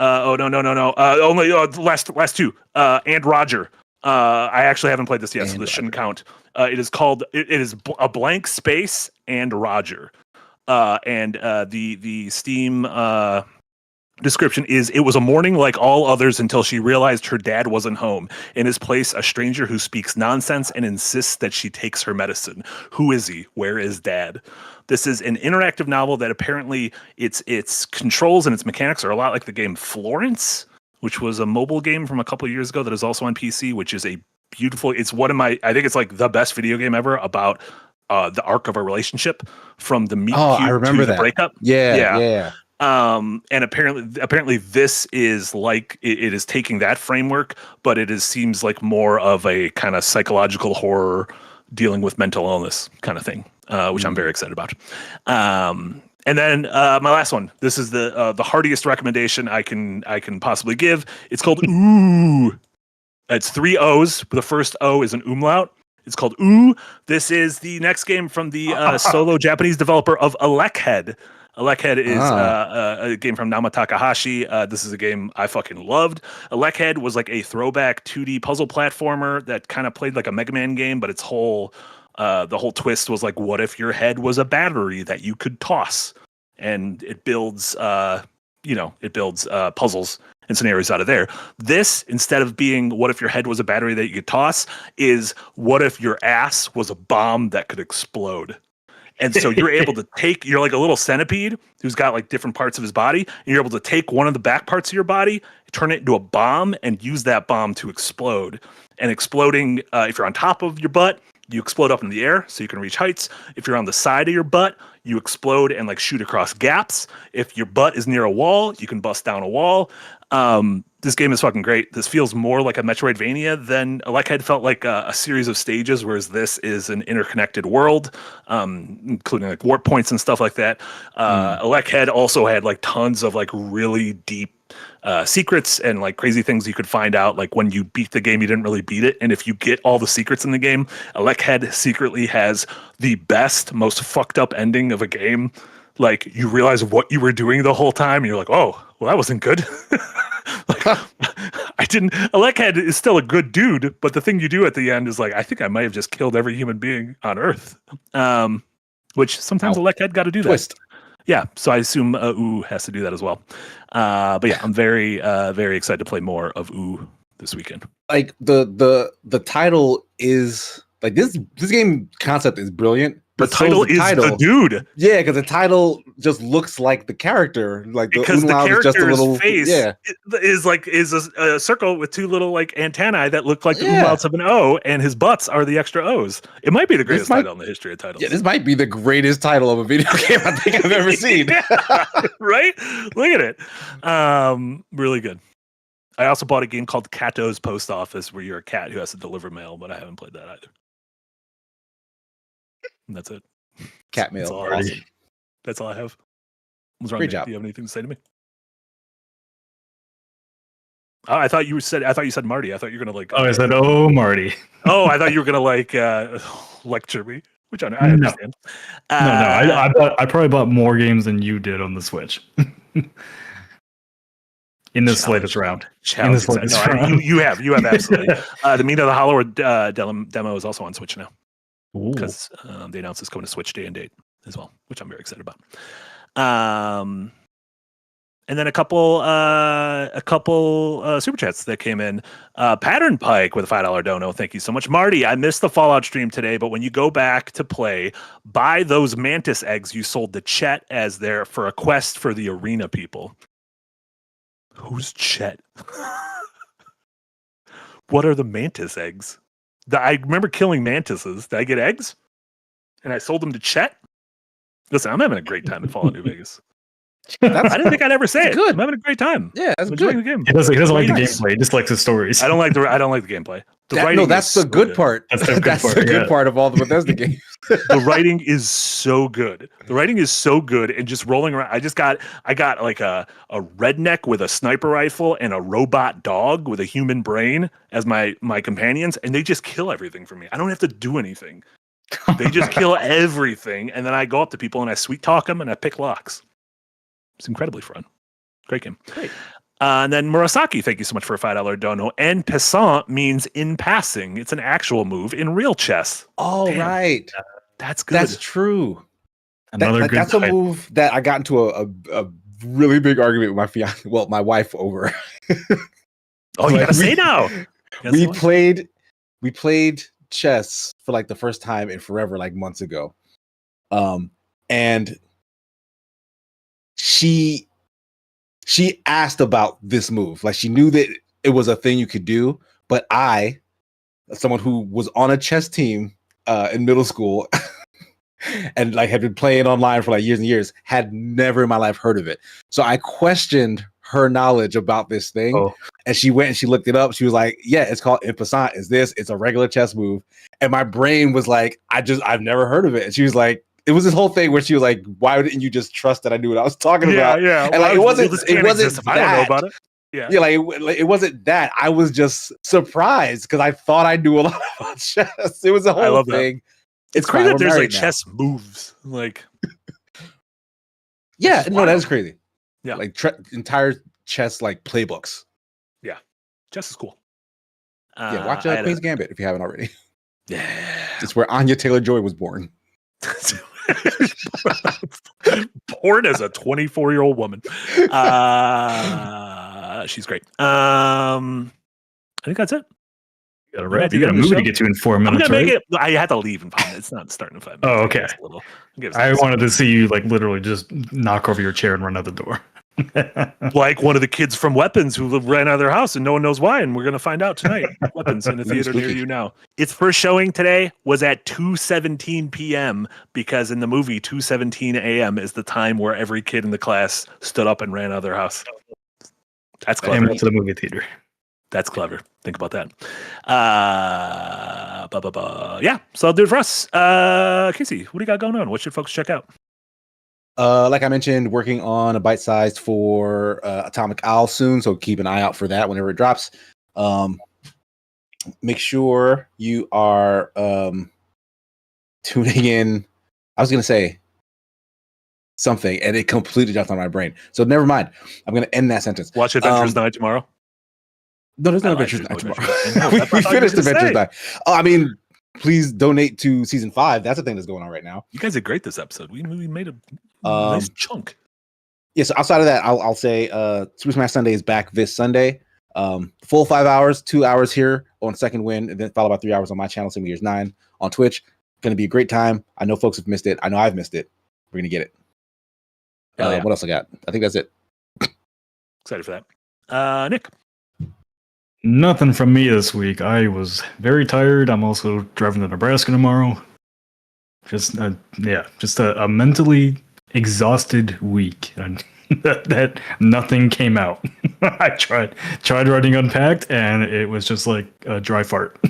last two. And Roger. I actually haven't played this yet, so this shouldn't count. It is called. It is a blank space and Roger. The Steam description is: it was a morning like all others until she realized her dad wasn't home. In his place, a stranger who speaks nonsense and insists that she takes her medicine. Who is he? Where is dad? This is an interactive novel that apparently its controls and its mechanics are a lot like the game Florence, which was a mobile game from a couple of years ago that is also on PC, which is a beautiful. It's one of my. I think it's like the best video game ever about the arc of a relationship from the meet cute to the breakup. Yeah. And apparently this is like it is taking that framework, but it seems like more of a kind of psychological horror dealing with mental illness kind of thing, which I'm very excited about. And then my last one. This is the heartiest recommendation I can possibly give. It's called Ooh. It's 3 O's. The first O is an umlaut. It's called Ooh. This is the next game from the solo Japanese developer of Elekhead. Elekhead is a game from Naoma Takahashi. This is a game I fucking loved. Elekhead was like a throwback 2D puzzle platformer that kind of played like a Mega Man game, but its whole the whole twist was like, what if your head was a battery that you could toss? And it builds puzzles and scenarios out of there. This, instead of being what if your head was a battery that you could toss, is what if your ass was a bomb that could explode? And so you're able to you're like a little centipede who's got like different parts of his body. And you're able to take one of the back parts of your body, turn it into a bomb, and use that bomb to explode. And exploding, if you're on top of your butt, you explode up in the air so you can reach heights. If you're on the side of your butt, you explode and like shoot across gaps. If your butt is near a wall, you can bust down a wall. This game is fucking great. This feels more like a Metroidvania than Elekhead felt like a series of stages, whereas this is an interconnected world, including like warp points and stuff like that. Elekhead also had like tons of like really deep secrets and like crazy things you could find out. Like when you beat the game, you didn't really beat it. And if you get all the secrets in the game, Elekhead secretly has the best, most fucked up ending of a game. Like you realize what you were doing the whole time and you're like, oh, well, that wasn't good. Elekhead is still a good dude, but the thing you do at the end is like, I think I might have just killed every human being on Earth. Which sometimes Elekhead got to do that. Yeah, so I assume Ooh has to do that as well. But yeah, I'm very, very excited to play more of Ooh this weekend. Like the title is like this game concept is brilliant. The title is the dude. Yeah, because the title just looks like the character. Like because the character's face is a circle with two little like antennae that look like the umlauts of an O, and his butts are the extra O's. It might be the greatest title in the history of titles. Yeah, this might be the greatest title of a video game I think I've ever seen. Right? Look at it. Really good. I also bought a game called Kato's Post Office, where you're a cat who has to deliver mail, but I haven't played that either. And that's it. Cat mail. Awesome. That's all I have. What's wrong? Great job. Do you have anything to say to me? Oh, I thought you said Marty. I thought you were gonna like. I said, Marty. I thought you were gonna like lecture me, which I understand. I probably bought more games than you did on the Switch. In this latest round. You have absolutely. The Meat of the Hollow demo is also on Switch now. Because they announced it's coming to Switch day and date as well, which I'm very excited about. And then a couple super chats that came in. Pattern Pike with a $5 dono. Thank you so much, Marty. I missed the Fallout stream today, but when you go back to play, buy those mantis eggs you sold to Chet as there for a quest for the arena people. Who's Chet? What are the mantis eggs? I remember killing mantises. Did I get eggs? And I sold them to Chet? Listen, I'm having a great time in Fallout New Vegas. I didn't think I'd ever say it. Good. I'm having a great time. Yeah, that's good. The game. He doesn't like the gameplay. He just likes the stories. I don't like the gameplay. That's the good part. That's the good part of all the Bethesda games. The writing is so good. And just rolling around. I got like a redneck with a sniper rifle and a robot dog with a human brain as my companions, and they just kill everything for me. I don't have to do anything. They just kill everything, and then I go up to people and I sweet talk them and I pick locks. It's incredibly fun. Great game. Great. And then Murasaki, thank you so much for a $5 dono. En passant means in passing. It's an actual move in real chess. All Damn. right. That's good. That's true. Another good That's a move that I got into a really big argument with my fiance, my wife over. Oh, you gotta say now. We played chess for like the first time in forever, like months ago. And she asked about this move. Like she knew that it was a thing you could do, but I, someone who was on a chess team in middle school and like had been playing online for like years and years, had never in my life heard of it. So I questioned her knowledge about this thing, and she went and she looked it up. She was like, "Yeah, it's called en passant. It's a regular chess move." And my brain was like, "I've never heard of it." And she was like, "It was this whole thing where she was like, why didn't you just trust that I knew what I was talking about?" Yeah. And like it wasn't that. I don't know about it. Yeah, like it wasn't that. I was just surprised because I thought I knew a lot about chess. It was a whole thing. It's crazy that there's like chess moves. Like, yeah, no, that is crazy. Yeah, like entire chess like playbooks. Yeah, chess is cool. Yeah, watch Queen's Gambit if you haven't already. Yeah, it's where Anya Taylor-Joy was born. Born as a 24-year-old woman. She's great. I think that's it. You got a movie to get to in 4 minutes, right? I had to leave in 5 minutes. It's not starting in 5 minutes. Oh, okay. I wanted to see you like literally just knock over your chair and run out the door. Like one of the kids from Weapons who ran out of their house and no one knows why, and we're going to find out tonight. Weapons in a theater near you now. Its first showing today was at 2:17 p.m. because in the movie 2:17 a.m. is the time where every kid in the class stood up and ran out of their house. That's clever. I went to the movie theater. That's clever. Think about that. Yeah, so I'll do it for us. Casey, what do you got going on? What should folks check out? Like I mentioned, working on a bite-sized for Atomic Owl soon, so keep an eye out for that whenever it drops. Make sure you are tuning in. I was going to say something, and it completely dropped on my brain. So never mind. I'm going to end that sentence. Watch Adventures Night tomorrow. No, there's no Adventures Night tomorrow. We finished Adventures Night. Oh, I mean, please donate to season 5. That's the thing that's going on right now. You guys did great this episode. We made a nice chunk. Yeah, so outside of that, I'll say Super Smash Sunday is back this Sunday. Full 5 hours, 2 hours here on Second Win, and then followed by 3 hours on my channel, Same Years 9 on Twitch. Going to be a great time. I know folks have missed it. I know I've missed it. We're going to get it. What else I got? I think that's it. Excited for that. Nick? Nothing from me this week. I was very tired. I'm also driving to Nebraska tomorrow. Just a mentally exhausted week. And that nothing came out. I tried writing Unpacked, and it was just like a dry fart.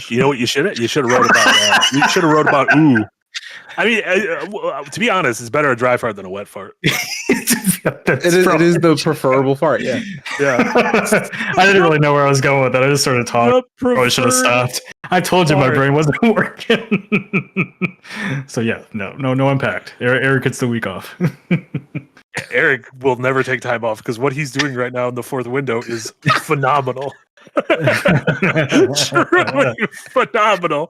You know what you should have wrote about? You should have wrote about ooh. I mean, to be honest, it's better a dry fart than a wet fart. It is the preferable fart. Yeah. I didn't really know where I was going with that. I just started talking. I should have stopped. I told you my brain wasn't working. So yeah, no impact. Eric gets the week off. Eric will never take time off because what he's doing right now in the fourth window is phenomenal. Truly phenomenal.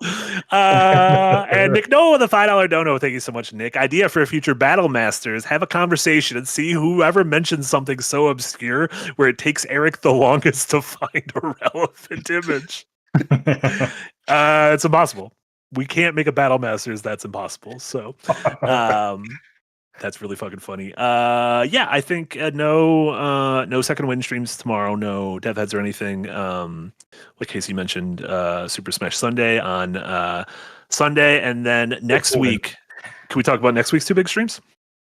And Nick Noah with a $5 dono. Thank you so much, Nick. Idea for a future Battle Masters: have a conversation and see whoever mentions something so obscure where it takes Eric the longest to find a relevant image. It's impossible. We can't make a Battle Masters. That's impossible. So that's really fucking funny. Yeah, I think no Second Win streams tomorrow. No dev heads or anything. Like Casey mentioned, Super Smash Sunday on Sunday, and then next week. Can we talk about next week's 2 big streams?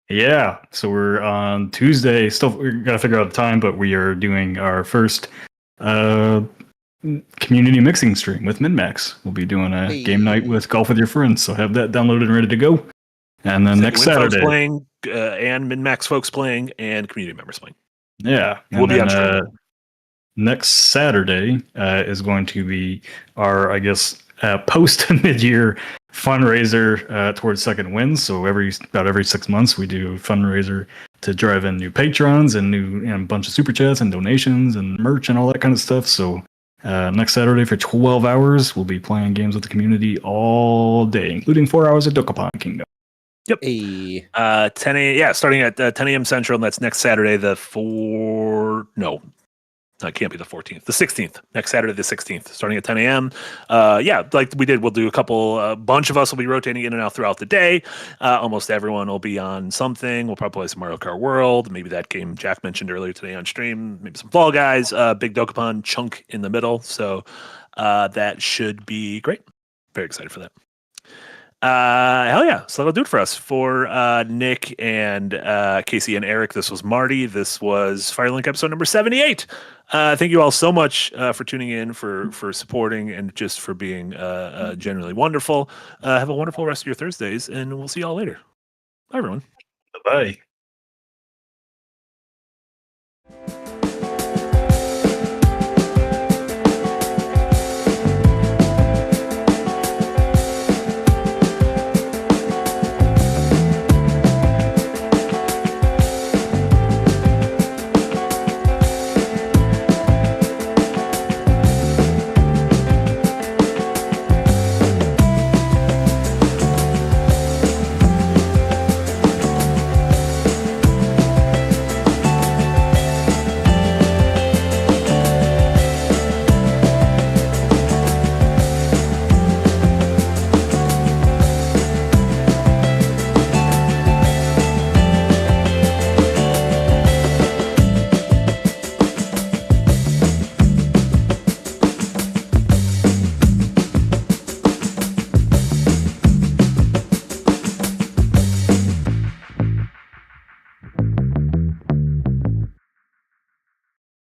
Yeah. So we're on Tuesday. Still, we're gonna figure out the time, but we are doing our first community mixing stream with MinMax. We'll be doing a game night with Golf with Your Friends. So have that downloaded and ready to go. And then next Saturday, playing, and MinMax folks playing, and community members playing. Yeah, we'll be on next Saturday is going to be our, I guess, post mid-year fundraiser towards Second Wind. So about every 6 months, we do a fundraiser to drive in new patrons and a bunch of super chats and donations and merch and all that kind of stuff. So next Saturday for 12 hours, we'll be playing games with the community all day, including 4 hours of Dokapon Kingdom. Yep. 10 a.m. Yeah, starting at 10 a.m. Central, and that's next Saturday, it can't be the 14th, the 16th, next Saturday, the 16th, starting at 10 a.m. Like we did, we'll do a bunch of us will be rotating in and out throughout the day. Almost everyone will be on something. We'll probably play some Mario Kart World, maybe that game Jack mentioned earlier today on stream, maybe some Fall Guys, big Dokapon chunk in the middle. So that should be great. Very excited for that. Hell yeah. So that'll do it for us. For Nick and Casey and Eric, this was Marty. This was Firelink episode number 78. Thank you all so much for tuning in, for supporting, and just for being genuinely wonderful. Have a wonderful rest of your Thursdays, and we'll see you all later. Bye, everyone. Bye.